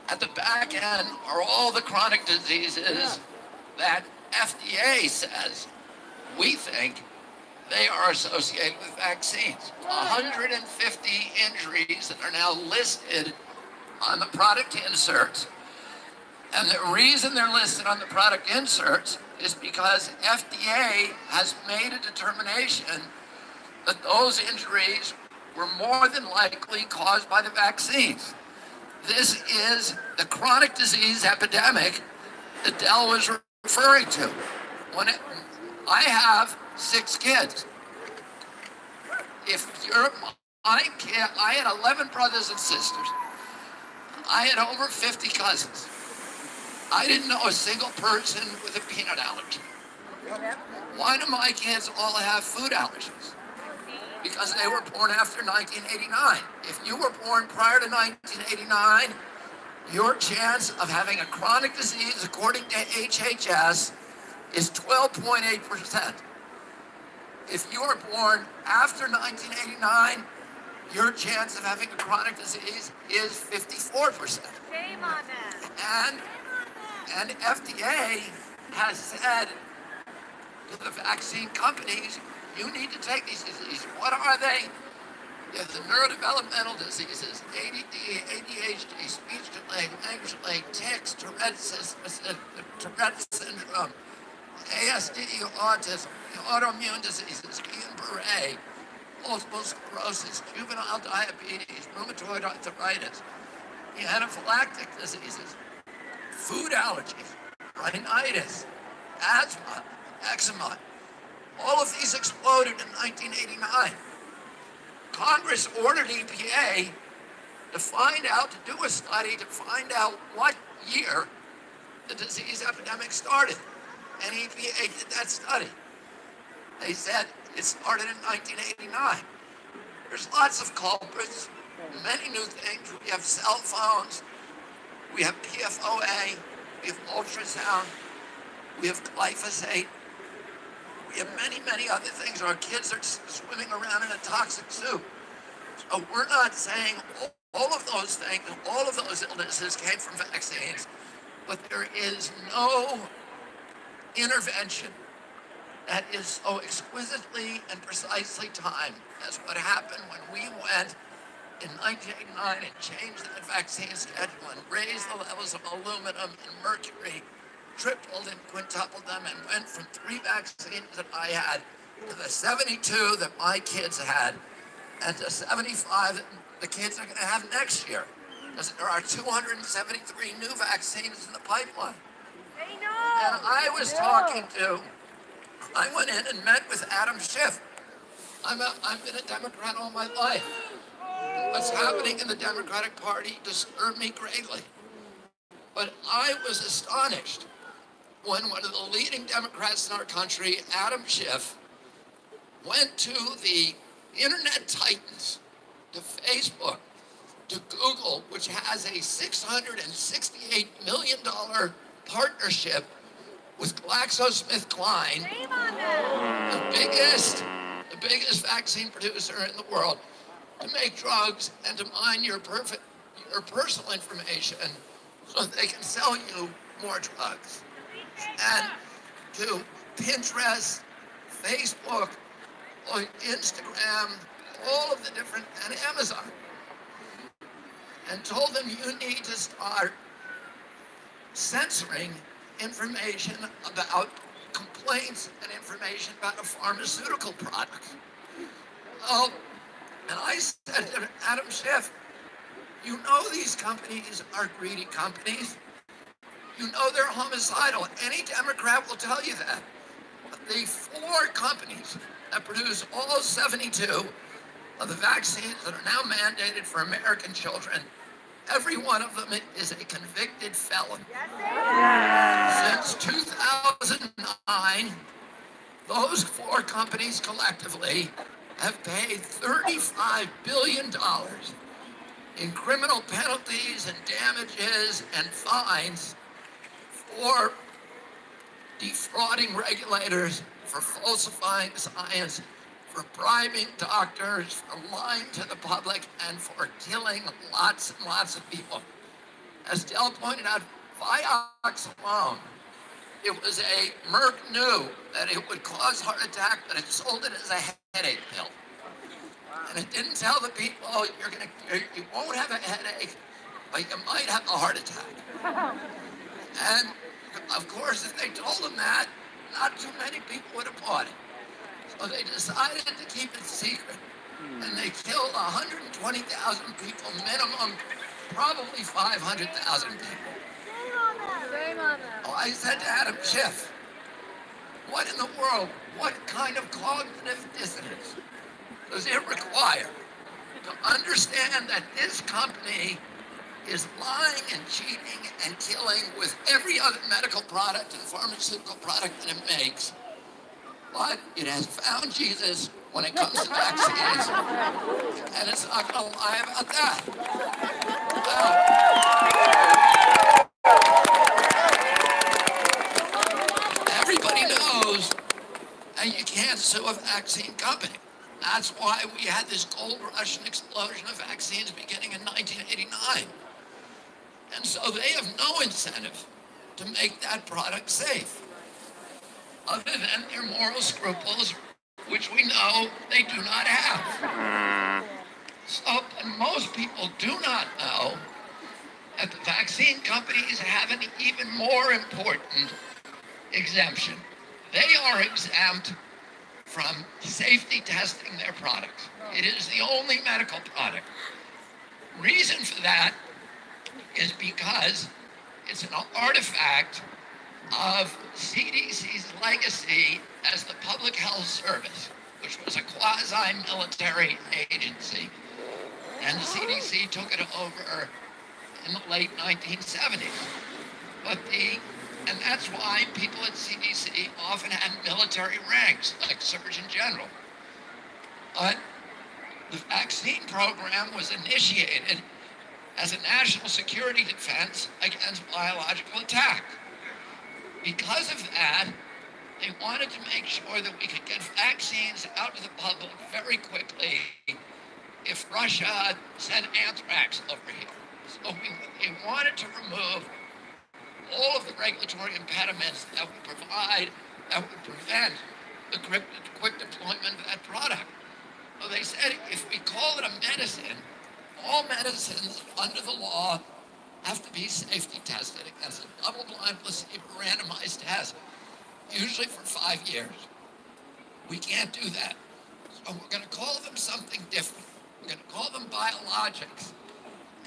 At the back end are all the chronic diseases that FDA says we think they are associated with vaccines. 150 injuries that are now listed on the product inserts. And the reason they're listed on the product inserts is because FDA has made a determination that those injuries were more than likely caused by the vaccines. This is the chronic disease epidemic that Dell was referring to. I have 6 kids. If you're my kid, I had 11 brothers and sisters. I had over 50 cousins. I didn't know a single person with a peanut allergy. Why do my kids all have food allergies? Because they were born after 1989. If you were born prior to 1989, your chance of having a chronic disease, according to HHS, is 12.8%. If you were born after 1989, your chance of having a chronic disease is 54%. Shame on them. And FDA has said to the vaccine companies, you need to take these diseases. What are they? They're the neurodevelopmental diseases, ADD, ADHD, speech delay, language delay, tics, Tourette syndrome, ASD, autism, autoimmune diseases, Guillain-Barré, multiple sclerosis, juvenile diabetes, rheumatoid arthritis, the anaphylactic diseases, food allergies, rhinitis, asthma, eczema. All of these exploded in 1989. Congress ordered EPA to find out, to do a study to find out what year the disease epidemic started. And EPA did that study. They said it started in 1989. There's lots of culprits, many new things. We have cell phones, we have PFOA, we have ultrasound, we have glyphosate, we have many, many other things. Our kids are swimming around in a toxic soup. So we're not saying all of those things, all of those illnesses came from vaccines, but there is no intervention that is so exquisitely and precisely timed as what happened when we went in 1989 and changed that vaccine schedule and raised the levels of aluminum and mercury, tripled and quintupled them, and went from 3 vaccines that I had to the 72 that my kids had, and to 75 that the kids are going to have next year. Because there are 273 new vaccines in the pipeline. And I was talking to, I went in and met with Adam Schiff. I've been a Democrat all my life. What's happening in the Democratic Party disturbed me greatly. But I was astonished when one of the leading Democrats in our country, Adam Schiff, went to the internet titans, to Facebook, to Google, which has a $668 million partnership with GlaxoSmithKline, the biggest vaccine producer in the world, to make drugs and to mine your personal information so that they can sell you more drugs. And to Pinterest, Facebook, Instagram, all of the different, and Amazon, and told them you need to start censoring information about complaints and information about a pharmaceutical product. Oh, and I said to Adam Schiff, you know these companies are greedy companies. You know they're homicidal. Any Democrat will tell you that. The 4 companies that produce all 72 of the vaccines that are now mandated for American children, every one of them is a convicted felon. Since 2009, those 4 companies collectively have paid $35 billion in criminal penalties and damages and fines for defrauding regulators, for falsifying science, for bribing doctors, for lying to the public, and for killing lots and lots of people. As Del pointed out, Vioxx alone, it was Merck knew that it would cause heart attack, but it sold it as a headache pill. And it didn't tell the people, oh, you won't have a headache, but you might have a heart attack. And of course, if they told them that, not too many people would have bought it. So they decided to keep it secret. And they killed 120,000 people minimum, probably 500,000 people. Oh, I said to Adam Schiff, what in the world, what kind of cognitive dissonance does it require to understand that this company is lying and cheating and killing with every other medical product and pharmaceutical product that it makes, but it has found Jesus when it comes to vaccines, and it's not going to lie about that. Everybody knows that you can't sue a vaccine company. That's why we had this gold rush and explosion of vaccines beginning in 1989. And so they have no incentive to make that product safe, other than their moral scruples, which we know they do not have. So, and most people do not know that the vaccine companies have an even more important exemption. They are exempt from safety testing their products. It is the only medical product. Reason for that is because it's an artifact of CDC's legacy as the Public Health Service, which was a quasi-military agency. and the CDC took it over in the late 1970s. And that's why people at CDC often had military ranks, like Surgeon General. But the vaccine program was initiated as a national security defense against biological attack. Because of that, they wanted to make sure that we could get vaccines out to the public very quickly if Russia sent anthrax over here. So they wanted to remove all of the regulatory impediments that would provide, that would prevent the quick deployment of that product. So they said if we call it a medicine, all medicines under the law have to be safety tested against a double-blind placebo randomized test, usually for 5 years. We can't do that. So we're going to call them something different. We're going to call them biologics,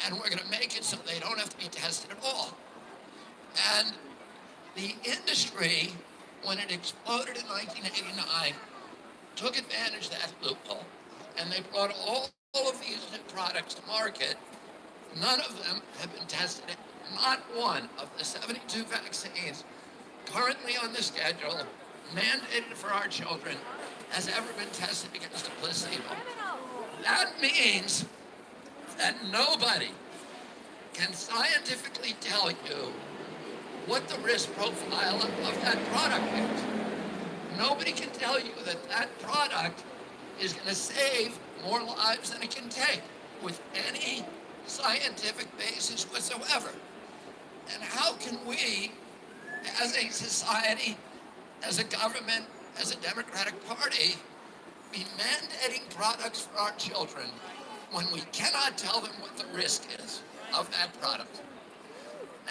and we're going to make it so they don't have to be tested at all. And the industry, when it exploded in 1989, took advantage of that loophole, and they brought all of these new products to market. None of them have been tested. Not one of the 72 vaccines currently on the schedule, mandated for our children, has ever been tested against a placebo. That means that nobody can scientifically tell you what the risk profile of that product is. Nobody can tell you that that product is going to save more lives than it can take with any scientific basis whatsoever. And how can we, as a society, as a government, as a Democratic Party, be mandating products for our children when we cannot tell them what the risk is of that product?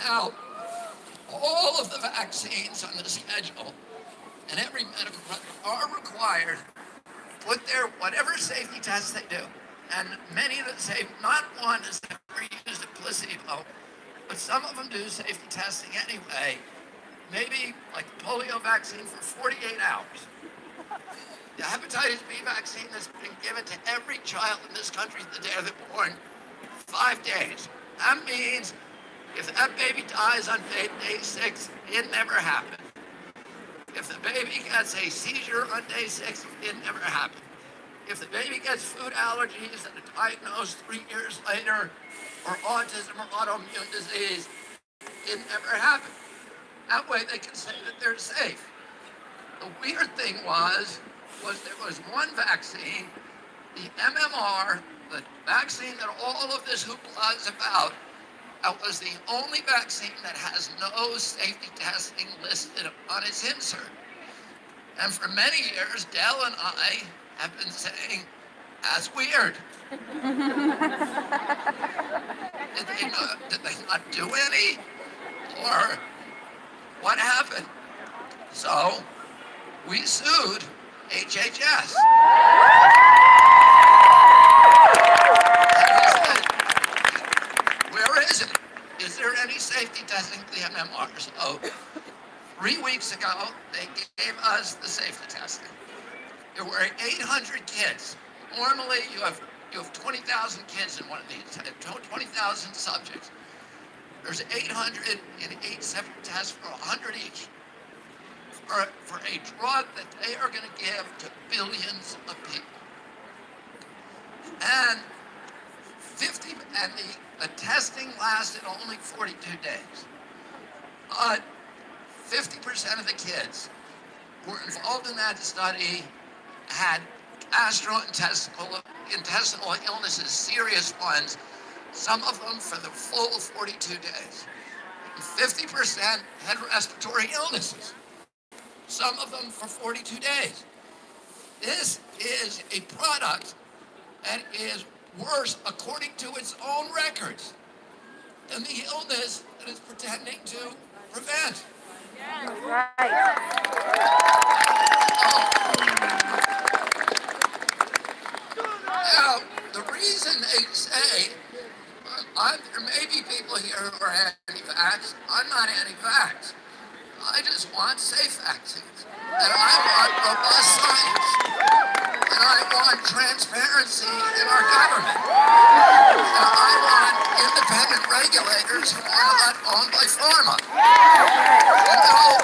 Now, all of the vaccines on the schedule and every medical product are required to put their whatever safety tests they do. And many of them say not one has ever used a placebo, but some of them do safety testing anyway. Maybe like the polio vaccine for 48 hours. The hepatitis B vaccine that's been given to every child in this country the day they're born, 5 days. That means if that baby dies on day 6, it never happened. If the baby gets a seizure on day 6, it never happened. If the baby gets food allergies that are diagnosed 3 years later, or autism or autoimmune disease, it never happened. That way they can say that they're safe. The weird thing was there was one vaccine, the MMR, the vaccine that all of this hoopla is about, that was the only vaccine that has no safety testing listed on its insert. And for many years, Dell and I have been saying, that's weird. Did they not do any? Or what happened? So we sued HHS. Where is it? Is there any safety testing for the MMR? So 3 weeks ago, they gave us the safety testing. There were 800 kids. Normally, you have 20,000 kids in one of these, 20,000 subjects. There's 808 separate tests for 100 each for a drug that they are going to give to billions of people. And the testing lasted only 42 days. But 50% of the kids who were involved in that study had gastrointestinal illnesses, serious ones, some of them for the full 42 days. And 50% had respiratory illnesses, some of them for 42 days. This is a product that is worse, according to its own records, than the illness that it's pretending to prevent. Now, the reason they say, there may be people here who are anti-vax. I'm not anti-vax. I just want safe vaccines. And I want robust science. And I want transparency in our government. And I want independent regulators who are not owned by pharma. You know,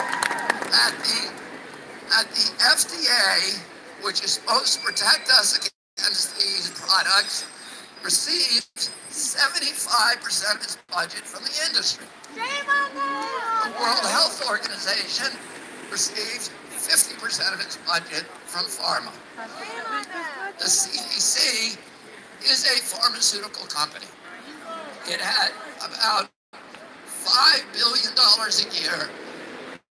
at the FDA, which is supposed to protect us against these products, received 75% of its budget from the industry. The World Health Organization receives 50% of its budget from pharma. The CDC is a pharmaceutical company. It had about $5 billion a year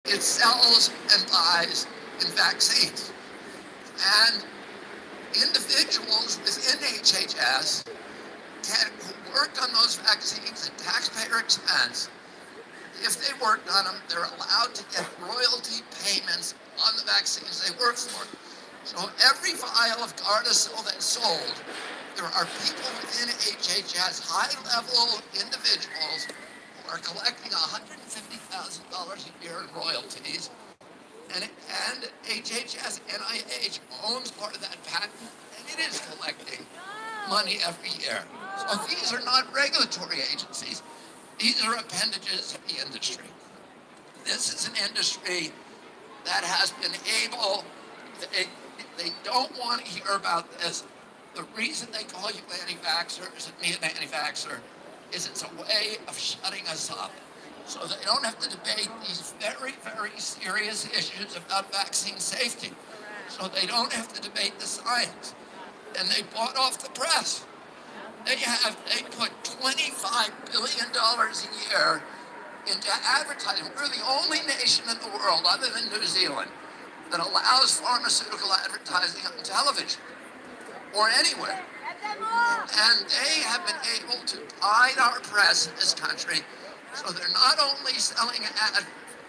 it sells and buys in vaccines. And individuals within HHS who worked on those vaccines at taxpayer expense, if they worked on them, they're allowed to get royalty payments on the vaccines they work for. So every vial of Gardasil that's sold, there are people within HHS, high-level individuals, who are collecting $150,000 a year in royalties, and HHS, NIH owns part of that patent, and it is collecting money every year. So these are not regulatory agencies. These are appendages of the industry. This is an industry that has been able, they don't want to hear about this. The reason they call you anti-vaxxers and me an anti-vaxxer is it's a way of shutting us up. So they don't have to debate these very, very serious issues about vaccine safety. So they don't have to debate the science. And they bought off the press. They put $25 billion a year into advertising. We're the only nation in the world, other than New Zealand, that allows pharmaceutical advertising on television or anywhere. And they have been able to guide our press in this country, so they're not only selling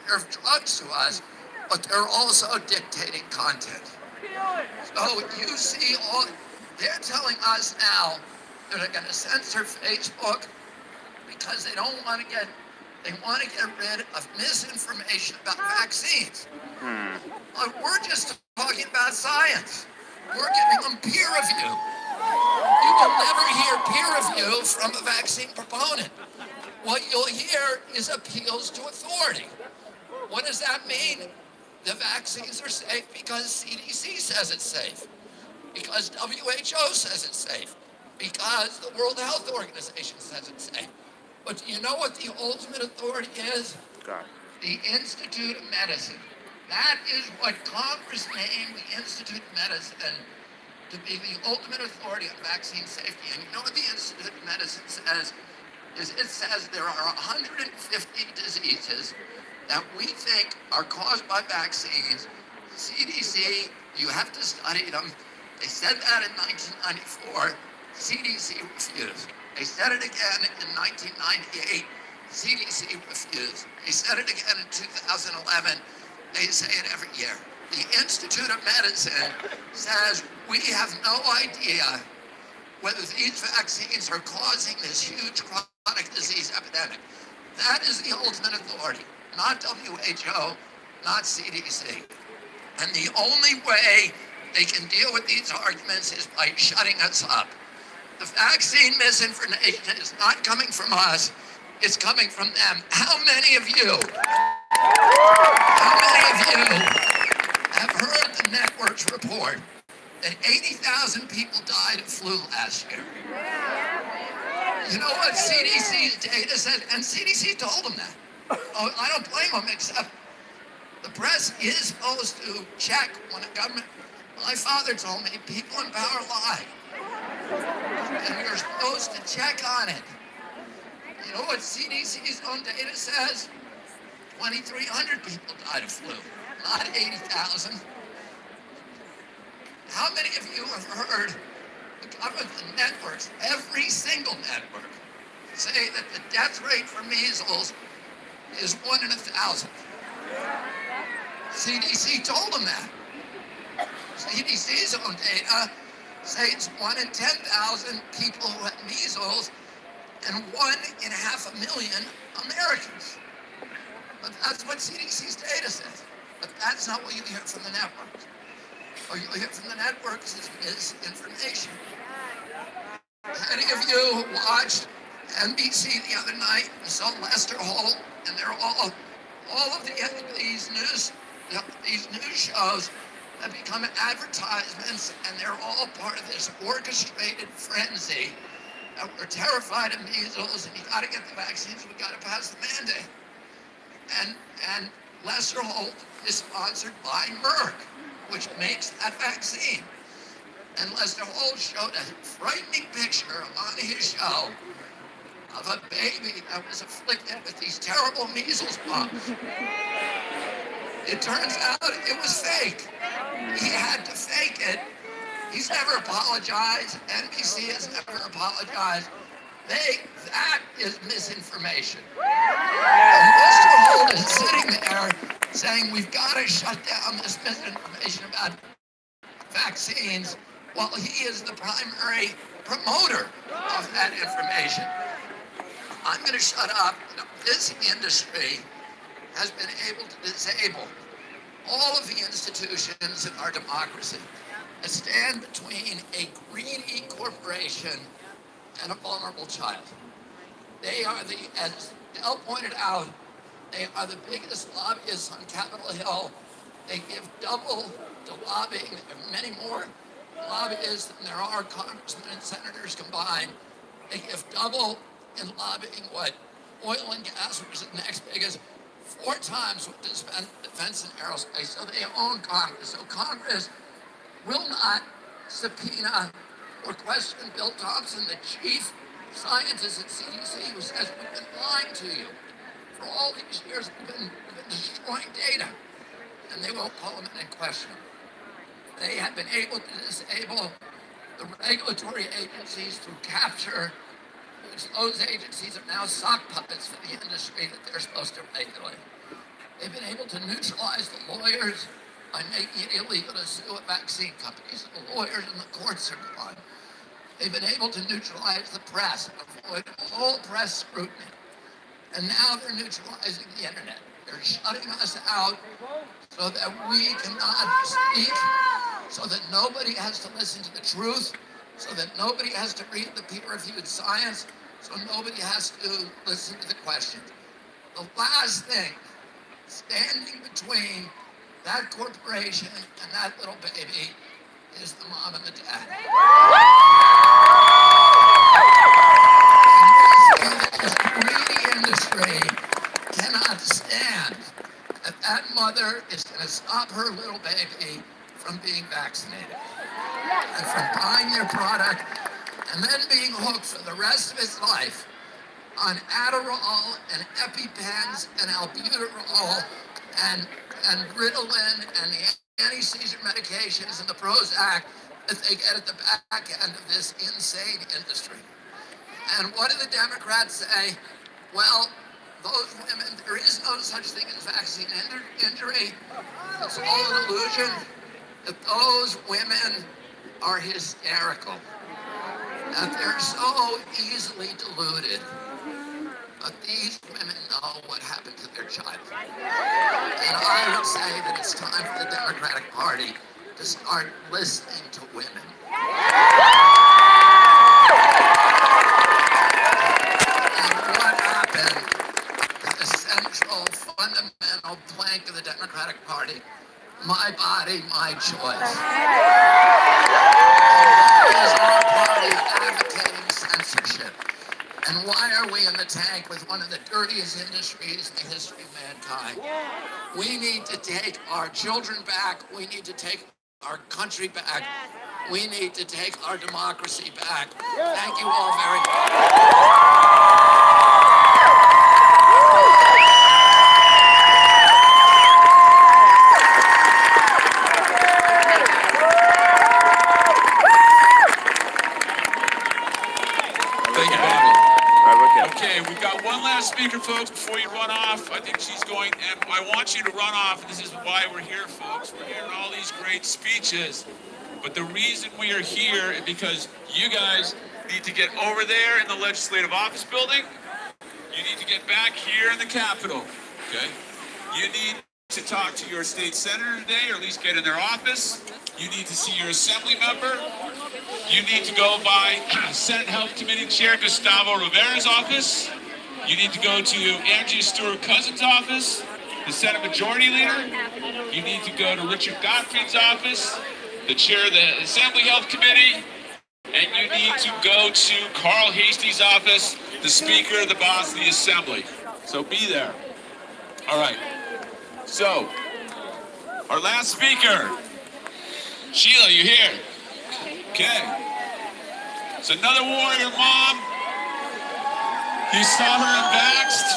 their drugs to us, but they're also dictating content. So you see, they're telling us now that they're going to censor Facebook because they don't want to get, they want to get rid of misinformation about vaccines. But we're just talking about science. We're giving them peer review. You will never hear peer review from a vaccine proponent. What you'll hear is appeals to authority. What does that mean? The vaccines are safe because CDC says it's safe, because WHO says it's safe, because the World Health Organization says it's safe. But do you know what the ultimate authority is? God. The Institute of Medicine. That is what Congress named the Institute of Medicine to be the ultimate authority on vaccine safety. And you know what the Institute of Medicine says? It says there are 150 diseases that we think are caused by vaccines. CDC, you have to study them. They said that in 1994. CDC refused. They said it again in 1998. CDC refused. They said it again in 2011. They say it every year. The Institute of Medicine says we have no idea whether these vaccines are causing this huge chronic disease epidemic. That is the ultimate authority, not WHO, not CDC. And the only way they can deal with these arguments is by shutting us up. The vaccine misinformation is not coming from us, it's coming from them. How many of you have heard the network's report that 80,000 people died of flu last year? You know what CDC's data says? And CDC told them that. Oh, I don't blame them, except the press is supposed to check when a government. My father told me people in power lie. And we are supposed to check on it. You know what CDC's own data says? 2,300 people died of flu, not 80,000. How many of you have heard the government networks, every single network, say that the death rate for measles is 1 in 1,000? CDC told them that. CDC's own data say it's 1 in 10,000 people who have measles and 1 in 500,000 Americans. But that's what CDC's data says. But that's not what you hear from the networks. or you'll hear from the networks is misinformation. Many of you watched NBC the other night and saw Lester Holt, and they're all of these news shows have become advertisements, and they're all part of this orchestrated frenzy that we're terrified of measles, and you got to get the vaccines, we got to pass the mandate. And Lester Holt is sponsored by Merck, which makes that vaccine. And Lester Holt showed a frightening picture on his show of a baby that was afflicted with these terrible measles bumps. It turns out it was fake. He had to fake it. He's never apologized. NBC has never apologized. That is misinformation. And Mr. Holt is sitting there saying we've got to shut down this misinformation about vaccines while he is the primary promoter of that information. I'm going to shut up. This industry has been able to disable all of the institutions of our democracy that stand between a greedy corporation and a vulnerable child. They are as Del pointed out, they are the biggest lobbyists on Capitol Hill. They give double to lobbying. There are many more lobbyists than there are congressmen and senators combined. They give double in lobbying what oil and gas, which is the next biggest, 4 times what defense and aerospace. So they own Congress. So Congress will not subpoena or question Bill Thompson, the chief scientist at CDC, who says we've been lying to you. For all these years, we've been destroying data. And they won't call him in and question him. They have been able to disable the regulatory agencies through capture, which those agencies are now sock puppets for the industry that they're supposed to regulate. They've been able to neutralize the lawyers by making it illegal to sue vaccine companies. The lawyers and the courts are gone. They've been able to neutralize the press, avoid all press scrutiny. And now they're neutralizing the internet. They're shutting us out so that we cannot speak, so that nobody has to listen to the truth, so that nobody has to read the peer-reviewed science, so nobody has to listen to the questions. The last thing standing between that corporation and that little baby is the mom and the dad. And this greedy industry cannot stand that that mother is going to stop her little baby from being vaccinated and from buying their product and then being hooked for the rest of his life on Adderall and EpiPens and albuterol and Ritalin and the anti-seizure medications and the Prozac that they get at the back end of this insane industry. And what do the Democrats say? Well, those women, there is no such thing as vaccine injury. It's all an illusion. That those women are hysterical. That they're so easily deluded. But these women know what happened to their child. And I would say that it's time for the Democratic Party to start listening to women. And what happened to the central, fundamental plank of the Democratic Party? My body, my choice. And that is our party advocating censorship. And why are we in the tank with one of the dirtiest industries in the history of mankind? We need to take our children back. We need to take our country back. We need to take our democracy back. Thank you all very much. Okay, we've got one last speaker, folks, before you run off. I think she's going, and I want you to run off. This is why we're here, folks. We're hearing all these great speeches. But the reason we are here is because you guys need to get over there in the Legislative Office Building. You need to get back here in the Capitol, okay? You need to talk to your state senator today, or at least get in their office. You need to see your assembly member. You need to go by Senate Health Committee Chair Gustavo Rivera's office. You need to go to Andrea Stewart-Cousins' office, the Senate Majority Leader. You need to go to Richard Gottfried's office, the Chair of the Assembly Health Committee. And you need to go to Carl Hasty's office, the Speaker, the boss of the Assembly. So be there. All right. So, our last speaker, Sheila, you here? Okay. It's another warrior mom. You saw her in Vaxxed.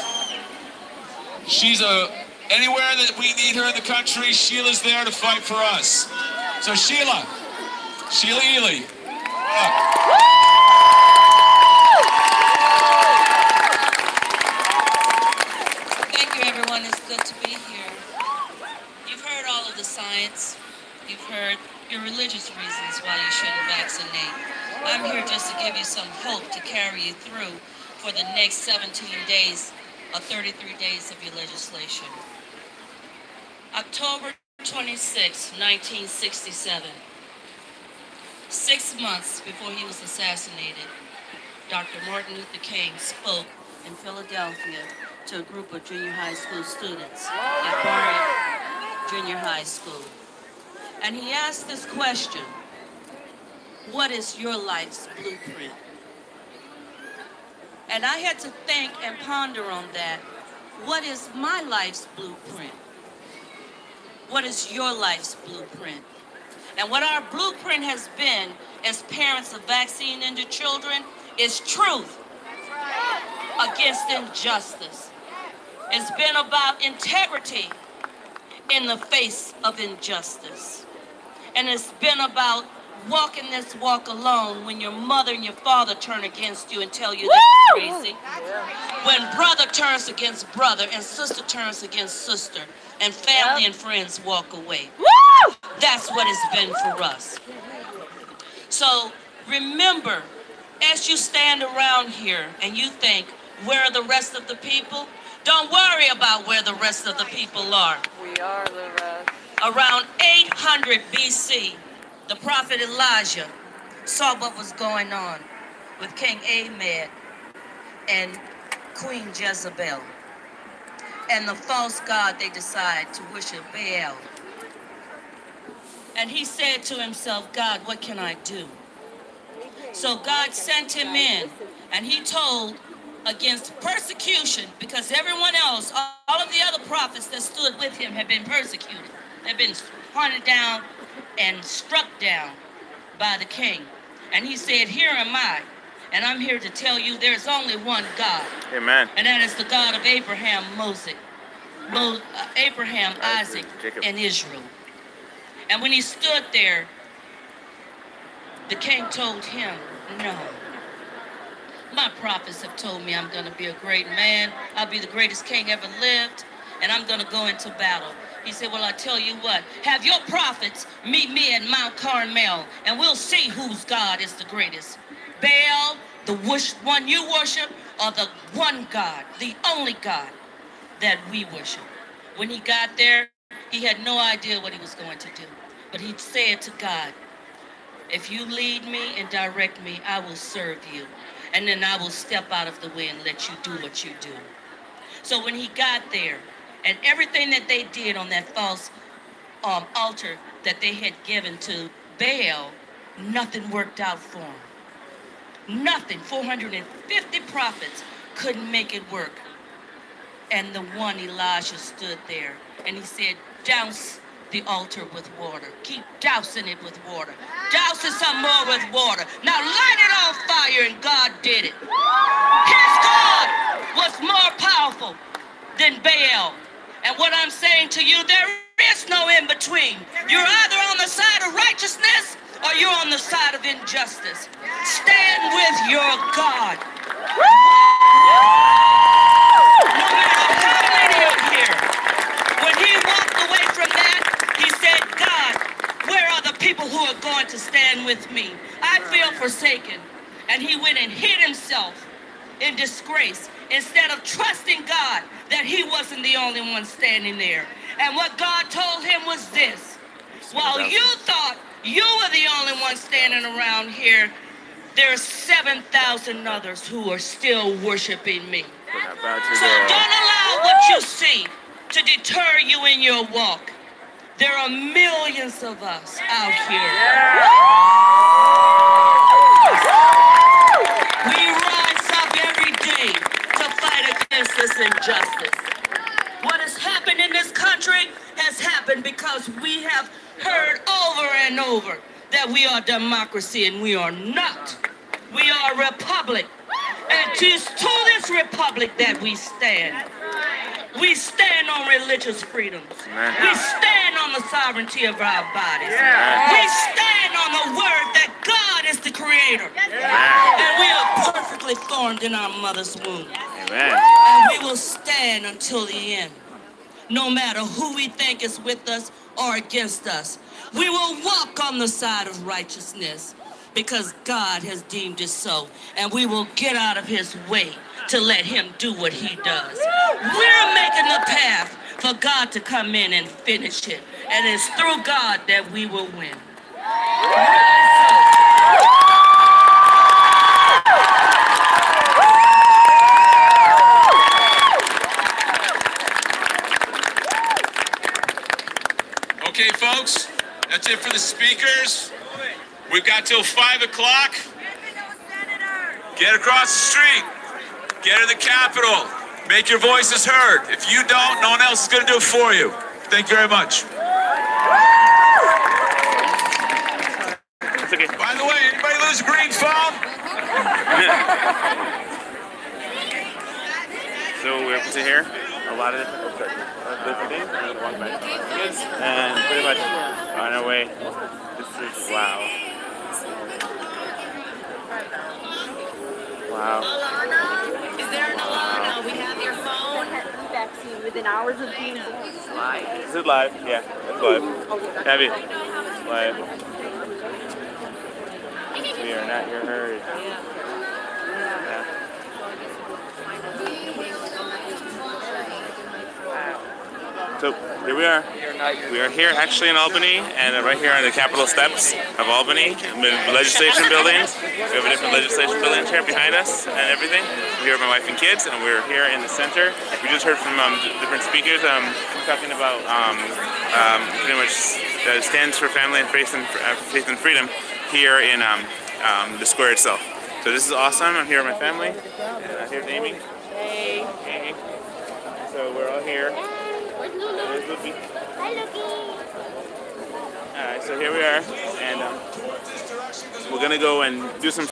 She's anywhere that we need her in the country, Sheila's there to fight for us. So Sheila Ely. Thank you, everyone. It's good to be here. You've heard all of the science. You've heard your religious reasons why you shouldn't vaccinate. I'm here just to give you some hope to carry you through for the next 17 days or 33 days of your legislation. October 26, 1967. 6 months before he was assassinated, Dr. Martin Luther King spoke in Philadelphia to a group of junior high school students at Barnett Junior High School. And he asked this question: what is your life's blueprint? And I had to think and ponder on that. What is my life's blueprint? What is your life's blueprint? And what our blueprint has been as parents of vaccine-injured children is truth against injustice. It's been about integrity in the face of injustice. And it's been about walking this walk alone when your mother and your father turn against you and tell you they're crazy. When brother turns against brother and sister turns against sister and family and friends walk away. That's what it's been for us. So remember, as you stand around here and you think, where are the rest of the people? Don't worry about where the rest of the people are. We are the rest. Around 800 BC, the prophet Elijah saw what was going on with King Ahmed and Queen Jezebel and the false god they decided to worship, Baal. And he said to himself, God, what can I do? So God sent him in, and he told against persecution, because everyone else, all of the other prophets that stood with him had been persecuted. They've been hunted down and struck down by the king. And he said, here am I, and I'm here to tell you there's only one God. Amen. And that is the God of Abraham, Isaac, Jacob, and Israel. And when he stood there, the king told him, no. My prophets have told me I'm going to be a great man. I'll be the greatest king ever lived, and I'm going to go into battle. He said, well, I tell you what, have your prophets meet me at Mount Carmel, and we'll see whose God is the greatest. Baal, the one you worship, or the one God, the only God that we worship. When he got there, he had no idea what he was going to do. But he said to God, if you lead me and direct me, I will serve you. And then I will step out of the way and let you do what you do. So when he got there, and everything that they did on that false altar that they had given to Baal, nothing worked out for him. Nothing. 450 prophets couldn't make it work. And the one Elijah stood there, and he said, douse the altar with water. Keep dousing it with water. Douse it some more with water. Now light it on fire, and God did it. His God was more powerful than Baal. And what I'm saying to you, there is no in between. You're either on the side of righteousness or you're on the side of injustice. Stand with your God. No matter how many are here. When he walked away from that, he said, God, where are the people who are going to stand with me? I feel forsaken. And he went and hid himself in disgrace instead of trusting God that he wasn't the only one standing there. And what God told him was this: while you thought you were the only one standing around here, there are 7,000 others who are still worshiping me. So don't allow what you see to deter you in your walk. There are millions of us out here. We rise up every day to fight against this injustice. What has happened in this country has happened because we have heard over and over that we are democracy, and we are not. We are a republic. And it is to this republic that we stand. We stand on religious freedoms. We stand on the sovereignty of our bodies. We stand on the word that God is the creator. And we are perfectly formed in our mother's womb. And we will stand until the end. No matter who we think is with us or against us, we will walk on the side of righteousness because God has deemed it so. And we will get out of his way to let him do what he does. We're making the path for God to come in and finish it. And it's through God that we will win. Okay, folks, that's it for the speakers. We've got till 5 o'clock. Get across the street. Get to the Capitol. Make your voices heard. If you don't, no one else is going to do it for you. Thank you very much. Okay. By the way, anybody lose a green phone? So we're up to here. A lot of different things. And pretty much on our way. This is wow. Wow. Is there an Alana? We have your phone. Vaccine within hours of being live. This is live. Yeah, it's live. Heavy. Live. We are not your herd. Yeah. So here we are. We are here actually in Albany, and right here on the Capitol steps of Albany, legislation buildings. We have a different legislation buildings here behind us and everything. We're here with my wife and kids, and we're here in the center. We just heard from different speakers talking about pretty much stands for family and faith and freedom here in the square itself. So this is awesome. I'm here with my family, and here's Amy. Hey. Amy. So we're all here. There's Lupi. Hi, Lupi. Alright, so here we are, and we're gonna go and do some